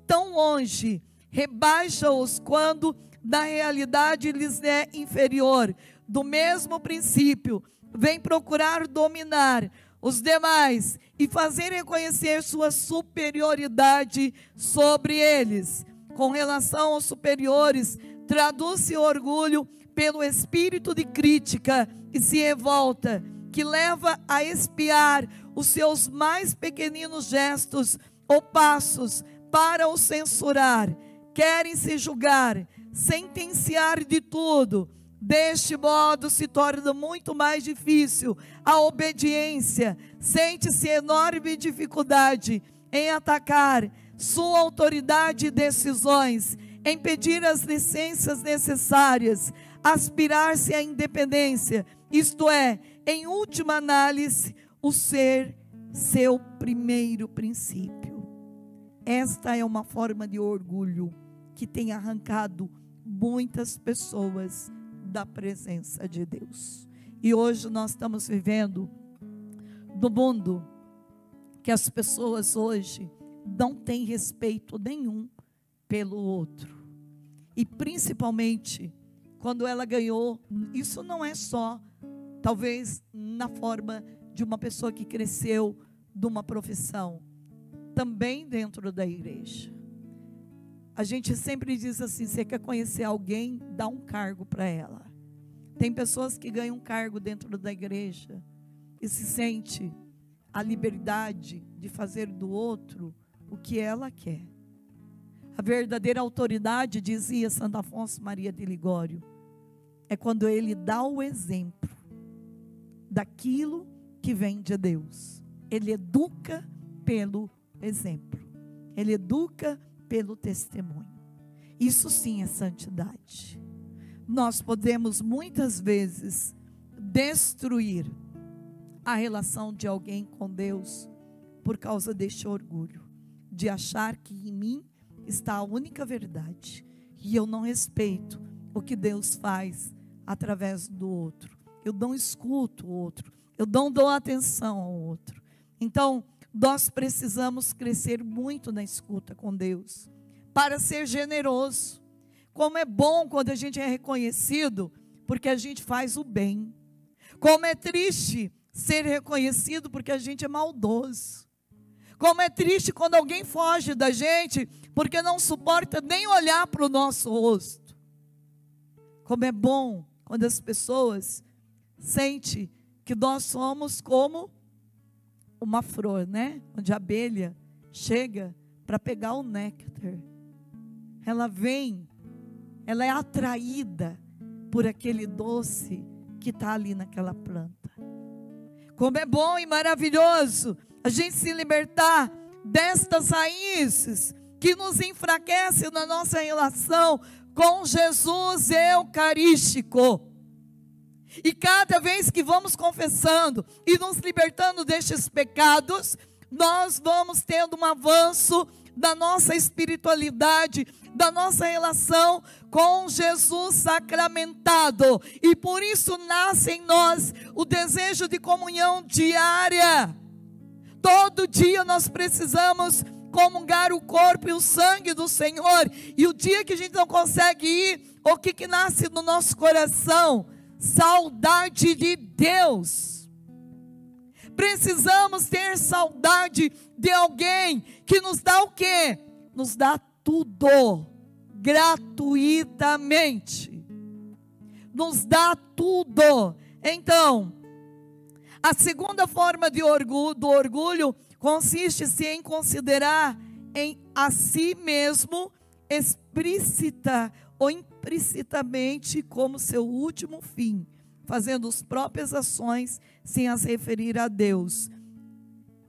tão longe, rebaixa-os quando na realidade lhes é inferior. Do mesmo princípio, vem procurar dominar os demais e fazer reconhecer sua superioridade sobre eles. Com relação aos superiores, traduz-se o orgulho pelo espírito de crítica e se revolta, que leva a espiar os seus mais pequeninos gestos ou passos para os censurar. Querem se julgar, sentenciar de tudo, Deste modo se torna muito mais difícil a obediência. Sente-se enorme dificuldade em atacar sua autoridade e decisões, em pedir as licenças necessárias, aspirar-se à independência, isto é, em última análise, o ser seu primeiro princípio. Esta é uma forma de orgulho que tem arrancado muitas pessoas da presença de Deus. E hoje nós estamos vivendo no mundo que as pessoas hoje não têm respeito nenhum pelo outro. E principalmente quando ela ganhou, isso não é só talvez na forma de uma pessoa que cresceu de uma profissão, também dentro da igreja. A gente sempre diz assim: você quer conhecer alguém, dá um cargo para ela. Tem pessoas que ganham um cargo dentro da igreja e se sente a liberdade de fazer do outro o que ela quer. A verdadeira autoridade, dizia Santo Afonso Maria de Ligório, é quando ele dá o exemplo daquilo que vem de Deus. Ele educa pelo exemplo. Ele educa pelo testemunho. Isso sim é santidade. Nós podemos muitas vezes destruir a relação de alguém com Deus por causa deste orgulho, de achar que em mim está a única verdade e eu não respeito o que Deus faz através do outro. Eu não escuto o outro, eu não dou atenção ao outro. Então, nós precisamos crescer muito na escuta com Deus, para ser generoso. Como é bom quando a gente é reconhecido, porque a gente faz o bem. Como é triste ser reconhecido, porque a gente é maldoso. Como é triste quando alguém foge da gente, porque não suporta nem olhar para o nosso rosto. Como é bom quando as pessoas sentem que nós somos como uma flor, né? Onde a abelha chega para pegar o néctar. Ela vem, ela é atraída por aquele doce que está ali naquela planta. Como é bom e maravilhoso a gente se libertar destas raízes que nos enfraquecem na nossa relação com Jesus eucarístico. E cada vez que vamos confessando e nos libertando destes pecados, nós vamos tendo um avanço da nossa espiritualidade, da nossa relação com Jesus sacramentado. E por isso nasce em nós o desejo de comunhão diária. Todo dia nós precisamos comungar o corpo e o sangue do Senhor. E o dia que a gente não consegue ir, o que nasce no nosso coração? Saudade de Deus. Precisamos ter saudade de alguém que nos dá o quê? Nos dá tudo, gratuitamente. Nos dá tudo. Então, a segunda forma do orgulho consiste-se em considerar a si mesmo explícita ou implicitamente como seu último fim, fazendo as próprias ações sem as referir a Deus,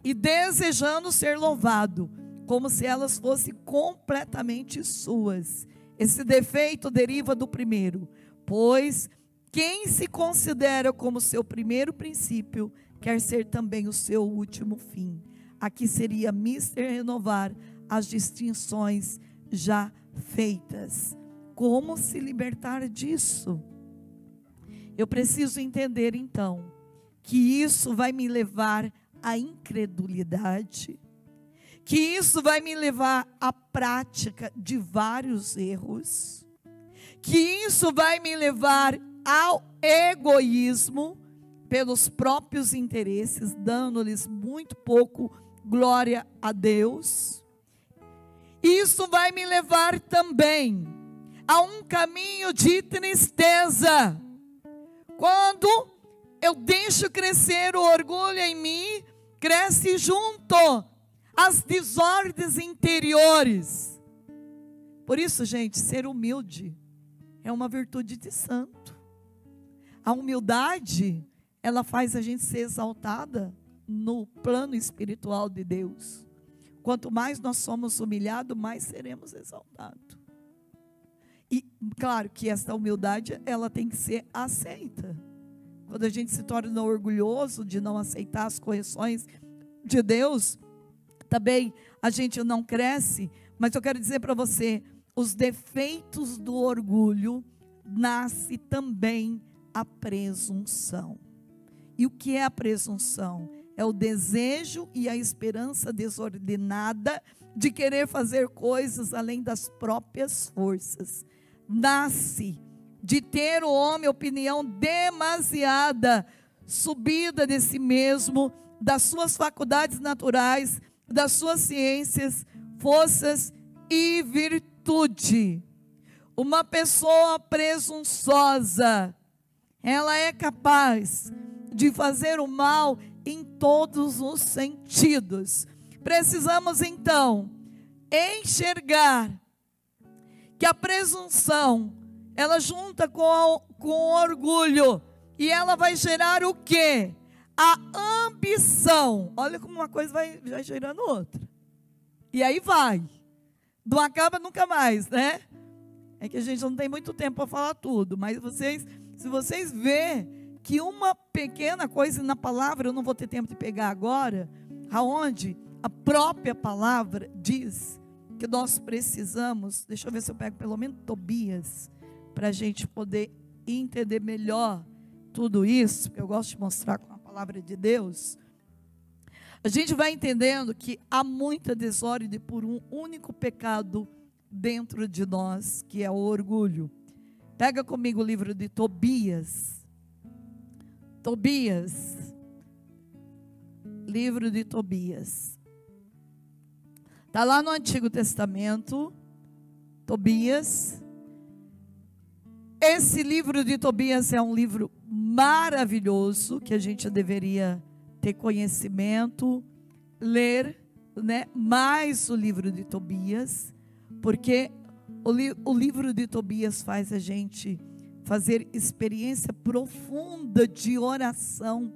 e desejando ser louvado, como se elas fossem completamente suas. Esse defeito deriva do primeiro, pois quem se considera como seu primeiro princípio, quer ser também o seu último fim. Aqui seria mister renovar as distinções já feitas. Como se libertar disso? Eu preciso entender então que isso vai me levar à incredulidade, que isso vai me levar à prática de vários erros, que isso vai me levar ao egoísmo pelos próprios interesses, dando-lhes muito pouco glória a Deus. Isso vai me levar também a um caminho de tristeza. Quando eu deixo crescer o orgulho em mim, cresce junto as desordens interiores. Por isso, gente, ser humilde é uma virtude de santo. A humildade, ela faz a gente ser exaltada no plano espiritual de Deus. Quanto mais nós somos humilhados, mais seremos exaltados. E claro que essa humildade, ela tem que ser aceita. Quando a gente se torna orgulhoso de não aceitar as correções de Deus, também a gente não cresce. Mas eu quero dizer para você, os defeitos do orgulho, nasce também a presunção. E o que é a presunção? É o desejo e a esperança desordenada de querer fazer coisas além das próprias forças. Nasce de ter o homem opinião demasiada, subida de si mesmo, das suas faculdades naturais, das suas ciências, forças e virtude. Uma pessoa presunçosa, ela é capaz de fazer o mal em todos os sentidos. Precisamos então enxergar que a presunção, ela junta com o orgulho, e ela vai gerar o quê? A ambição. Olha como uma coisa vai gerando outra. E aí vai. Não acaba nunca mais, né? É que a gente não tem muito tempo para falar tudo, mas se vocês verem que uma pequena coisa na palavra, eu não vou ter tempo de pegar agora, aonde a própria palavra diz que nós precisamos, deixa eu ver se eu pego pelo menos Tobias, para a gente poder entender melhor tudo isso, porque eu gosto de mostrar com a palavra de Deus. A gente vai entendendo que há muita desordem por um único pecado dentro de nós, que é o orgulho. Pega comigo o livro de Tobias. Tobias. Livro de Tobias. Está lá no Antigo Testamento. Tobias. Esse livro de Tobias é um livro maravilhoso, que a gente deveria ter conhecimento, ler, né, mais o livro de Tobias, porque o livro de Tobias faz a gente fazer experiência profunda de oração,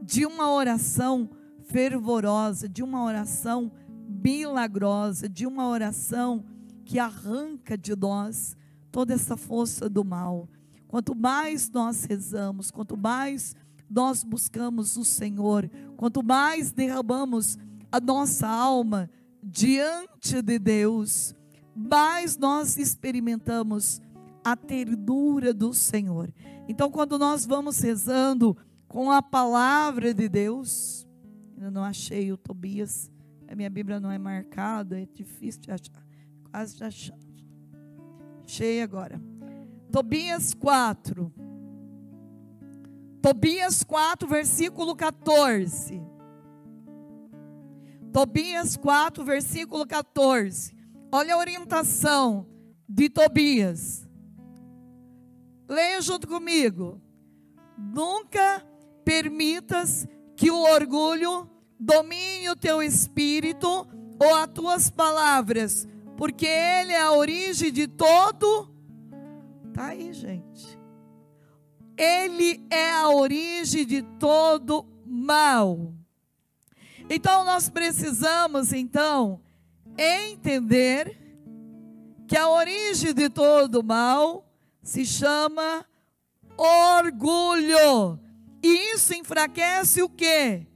de uma oração fervorosa, de uma oração milagrosa, de uma oração que arranca de nós toda essa força do mal. Quanto mais nós rezamos, quanto mais nós buscamos o Senhor, quanto mais derramamos a nossa alma diante de Deus, mais nós experimentamos a ternura do Senhor. Então, quando nós vamos rezando com a palavra de Deus, eu não achei o Tobias, a minha Bíblia não é marcada, é difícil de achar, quase já achei. Achei agora. Tobias 4. Tobias 4, versículo 14. Tobias 4, versículo 14. Olha a orientação de Tobias. Leia junto comigo. Nunca permitas que o orgulho domine o teu espírito ou as tuas palavras, porque ele é a origem de todo. Tá aí, gente. Ele é a origem de todo mal. Então nós precisamos então entender que a origem de todo mal se chama orgulho. E isso enfraquece o quê?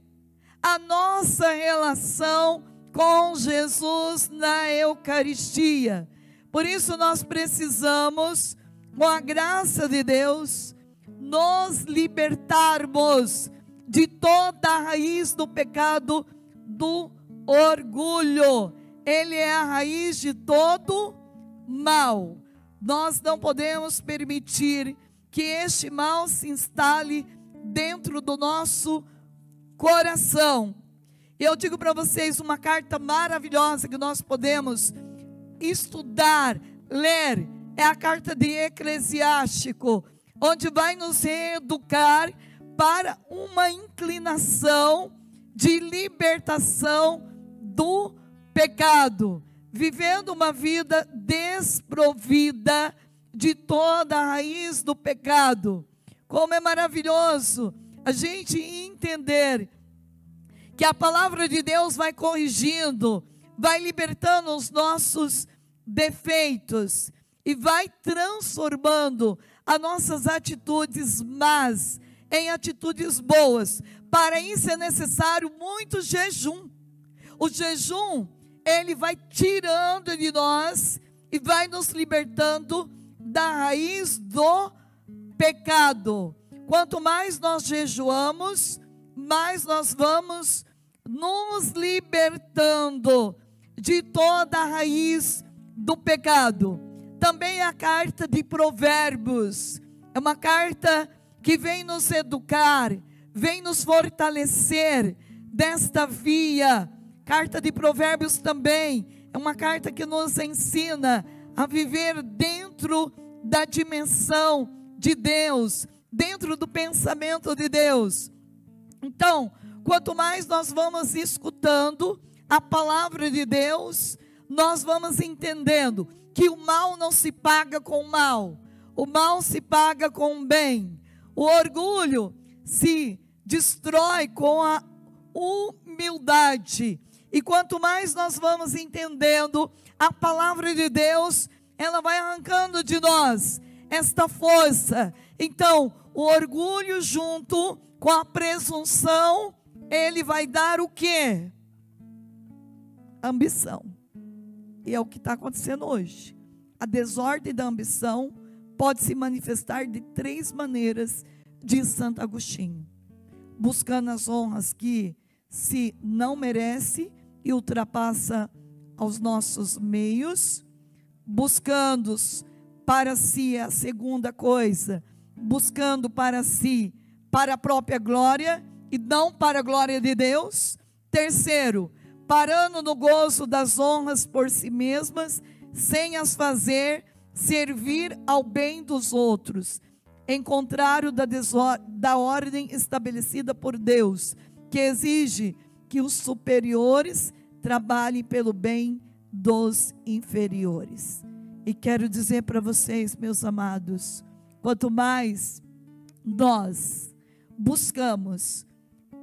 A nossa relação com Jesus na Eucaristia. Por isso nós precisamos, com a graça de Deus, nos libertarmos de toda a raiz do pecado do orgulho. Ele é a raiz de todo mal. Nós não podemos permitir que este mal se instale dentro do nosso coração. Eu digo para vocês uma carta maravilhosa que nós podemos estudar, ler, é a carta de Eclesiástico, onde vai nos reeducar para uma inclinação de libertação do pecado, vivendo uma vida desprovida de toda a raiz do pecado. Como é maravilhoso a gente entender que a palavra de Deus vai corrigindo, vai libertando os nossos defeitos e vai transformando as nossas atitudes más em atitudes boas. Para isso é necessário muito jejum. O jejum, ele vai tirando de nós e vai nos libertando da raiz do pecado. Quanto mais nós jejuamos, mais nós vamos nos libertando de toda a raiz do pecado. Também a carta de Provérbios é uma carta que vem nos educar, vem nos fortalecer desta via. Carta de Provérbios também é uma carta que nos ensina a viver dentro da dimensão de Deus, dentro do pensamento de Deus. Então, quanto mais nós vamos escutando a palavra de Deus, nós vamos entendendo que o mal não se paga com o mal, o mal se paga com o bem. O orgulho se destrói com a humildade. E quanto mais nós vamos entendendo a palavra de Deus, ela vai arrancando de nós esta força. Então, o orgulho junto com a presunção, ele vai dar o quê? Ambição. E é o que está acontecendo hoje. A desordem da ambição pode se manifestar de 3 maneiras, diz Santo Agostinho: buscando as honras que se não merece e ultrapassa aos nossos meios, buscando para si a segunda coisa, buscando para si, para a própria glória e não para a glória de Deus. Terceiro, parando no gozo das honras por si mesmas, sem as fazer servir ao bem dos outros, em contrário da ordem estabelecida por Deus, que exige que os superiores trabalhem pelo bem dos inferiores. E quero dizer para vocês, meus amados, quanto mais nós buscamos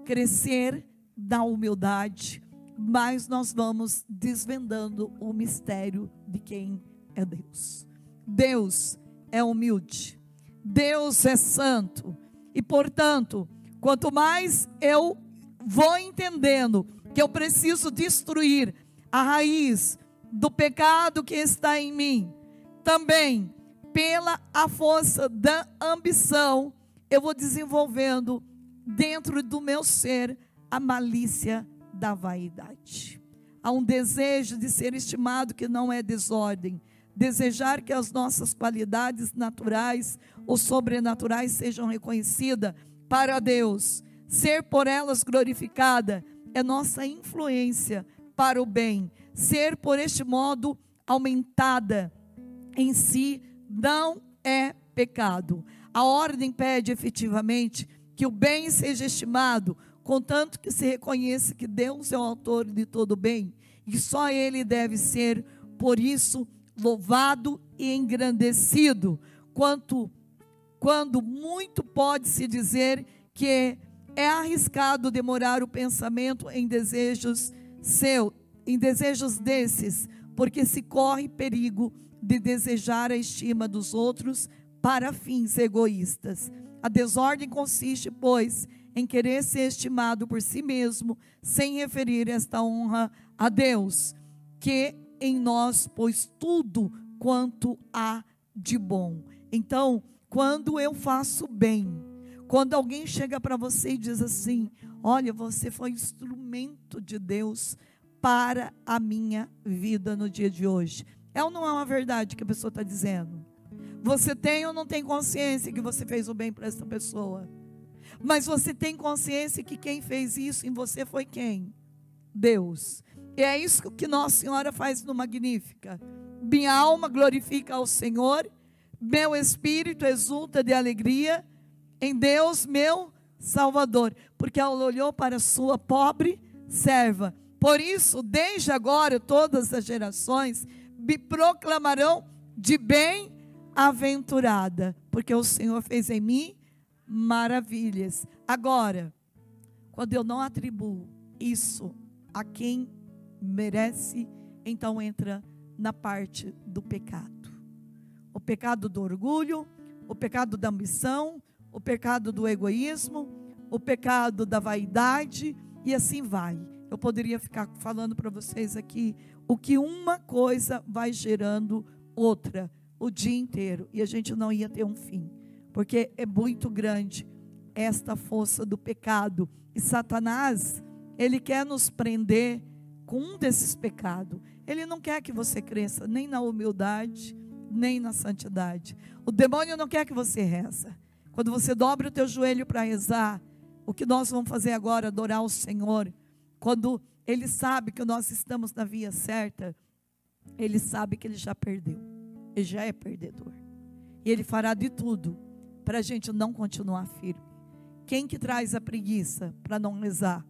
crescer na humildade, mais nós vamos desvendando o mistério de quem é Deus. Deus é humilde, Deus é santo, e portanto, quanto mais eu vou entendendo que eu preciso destruir a raiz do pecado que está em mim, também pela a força da ambição, eu vou desenvolvendo dentro do meu ser a malícia da vaidade. Há um desejo de ser estimado que não é desordem, desejar que as nossas qualidades naturais ou sobrenaturais sejam reconhecidas para Deus, ser por elas glorificada é nossa influência para o bem, ser por este modo aumentada em si não é pecado. A ordem pede efetivamente que o bem seja estimado, contanto que se reconheça que Deus é o autor de todo bem, e só Ele deve ser, por isso, louvado e engrandecido, quando muito pode-se dizer que é arriscado demorar o pensamento em desejos desses, porque se corre perigo de desejar a estima dos outros para fins egoístas. A desordem consiste, pois, em querer ser estimado por si mesmo, sem referir esta honra a Deus, que em nós pôs tudo quanto há de bom. Então, quando eu faço bem, quando alguém chega para você e diz assim: olha, você foi instrumento de Deus para a minha vida no dia de hoje. É ou não é uma verdade que a pessoa está dizendo? Você tem ou não tem consciência que você fez o bem para essa pessoa? Mas você tem consciência que quem fez isso em você foi quem? Deus. E é isso que Nossa Senhora faz no Magnífica. Minha alma glorifica ao Senhor, meu espírito exulta de alegria em Deus, meu Salvador, porque ela olhou para a sua pobre serva. Por isso, desde agora, todas as gerações me proclamarão de bem-aventurada, porque o Senhor fez em mim maravilhas. Agora, quando eu não atribuo isso a quem merece, então entra na parte do pecado. O pecado do orgulho, o pecado da ambição, o pecado do egoísmo, o pecado da vaidade, e assim vai. Eu poderia ficar falando para vocês aqui o que uma coisa vai gerando outra o dia inteiro, e a gente não ia ter um fim, porque é muito grande esta força do pecado, e Satanás, ele quer nos prender com um desses pecados. Ele não quer que você cresça nem na humildade, nem na santidade. O demônio não quer que você reza. Quando você dobra o teu joelho para rezar, o que nós vamos fazer agora, adorar o Senhor, quando ele sabe que nós estamos na via certa, ele sabe que ele já perdeu, ele já é perdedor, e ele fará de tudo para a gente não continuar firme. Quem que traz a preguiça para não rezar?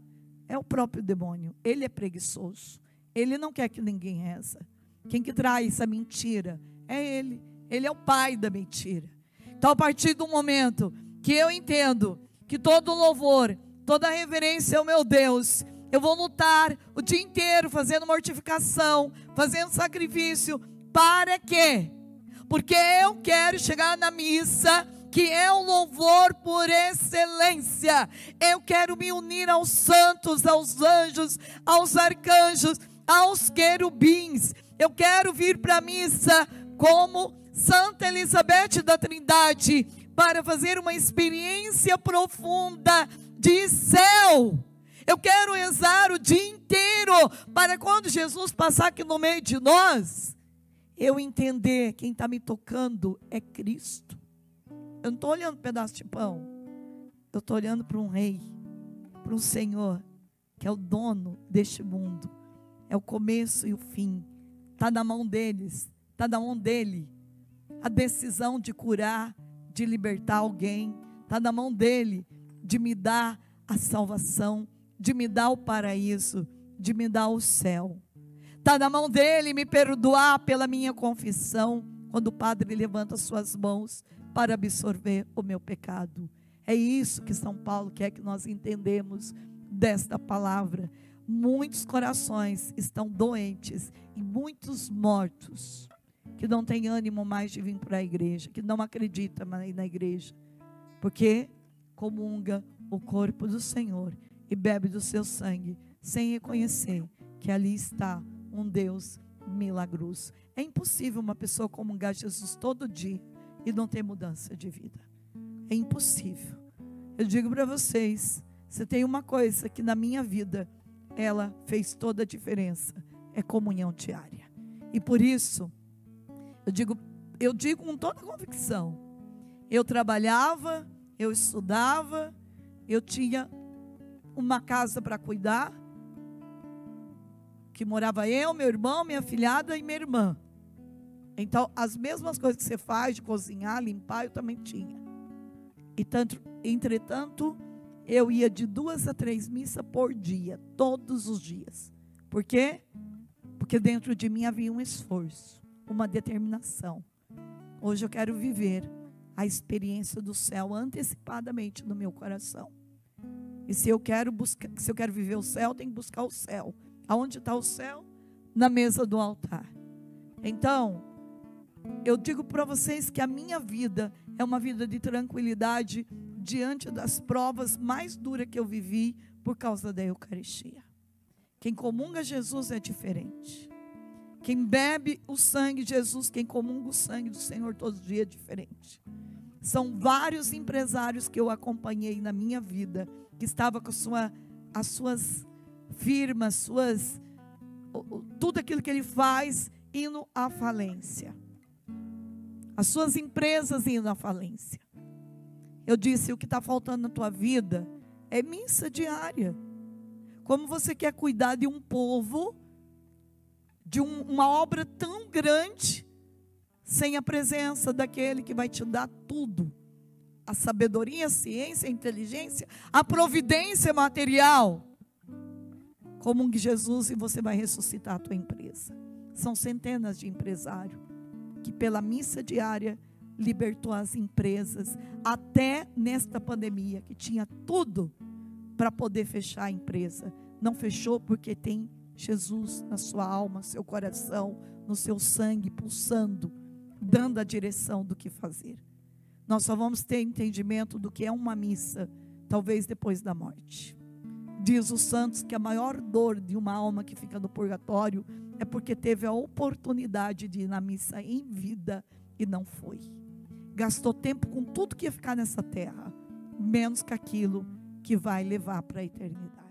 É o próprio demônio. Ele é preguiçoso, ele não quer que ninguém reza. Quem que traz a mentira? É ele. Ele é o pai da mentira. Então, a partir do momento que eu entendo que todo louvor, toda reverência ao meu Deus, eu vou lutar o dia inteiro fazendo mortificação, fazendo sacrifício. Para quê? Porque eu quero chegar na missa, que é o louvor por excelência. Eu quero me unir aos santos, aos anjos, aos arcanjos, aos querubins. Eu quero vir para a missa como Santa Elizabeth da Trindade, para fazer uma experiência profunda de céu. Eu quero rezar o dia inteiro, para quando Jesus passar aqui no meio de nós, eu entender quem está me tocando é Cristo. Eu não estou olhando para um pedaço de pão, eu estou olhando para um rei, para um Senhor, que é o dono deste mundo, é o começo e o fim, está na mão deles, está na mão dele, a decisão de curar, de libertar alguém, está na mão dele, de me dar a salvação, de me dar o paraíso, de me dar o céu. Está na mão dele me perdoar pela minha confissão, quando o padre levanta suas mãos para absorver o meu pecado. É isso que São Paulo quer que nós entendemos desta palavra. Muitos corações estão doentes e muitos mortos, que não têm ânimo mais de vir para a igreja, que não acreditam mais na igreja, porque comunga o corpo do Senhor e bebe do seu sangue, sem reconhecer que ali está um Deus milagroso. É impossível uma pessoa comungar Jesus todo dia e não ter mudança de vida. É impossível. Eu digo para vocês, se tem uma coisa que na minha vida ela fez toda a diferença, é comunhão diária. E por isso, eu digo com toda convicção, eu trabalhava, eu estudava, eu tinha uma casa para cuidar, que morava eu, meu irmão, minha filhada e minha irmã. Então, as mesmas coisas que você faz de cozinhar, limpar, eu também tinha. Entretanto, eu ia de 2 a 3 missas por dia, todos os dias. Por quê? Porque dentro de mim havia um esforço, uma determinação. Hoje eu quero viver a experiência do céu antecipadamente no meu coração. E se eu quero viver o céu, tem que buscar o céu. Aonde está o céu? Na mesa do altar. Então, eu digo para vocês que a minha vida é uma vida de tranquilidade diante das provas mais duras que eu vivi por causa da Eucaristia. Quem comunga Jesus é diferente. Quem bebe o sangue de Jesus, quem comunga o sangue do Senhor todos os dias é diferente. São vários empresários que eu acompanhei na minha vida, que estavam com as suas firmas, tudo aquilo que ele faz, indo à falência. As suas empresas indo à falência. Eu disse, o que está faltando na tua vida é missa diária. Como você quer cuidar de um povo, de uma obra tão grande, sem a presença daquele que vai te dar tudo. A sabedoria, a ciência, a inteligência, a providência material. Comungue Jesus e você vai ressuscitar a tua empresa. São centenas de empresários que pela missa diária libertou as empresas, até nesta pandemia, que tinha tudo para poder fechar a empresa. Não fechou porque tem Jesus na sua alma, seu coração, no seu sangue, pulsando, dando a direção do que fazer. Nós só vamos ter entendimento do que é uma missa, talvez depois da morte. Diz os santos que a maior dor de uma alma que fica no purgatório é porque teve a oportunidade de ir na missa em vida e não foi. Gastou tempo com tudo que ia ficar nessa terra, menos com aquilo que vai levar para a eternidade.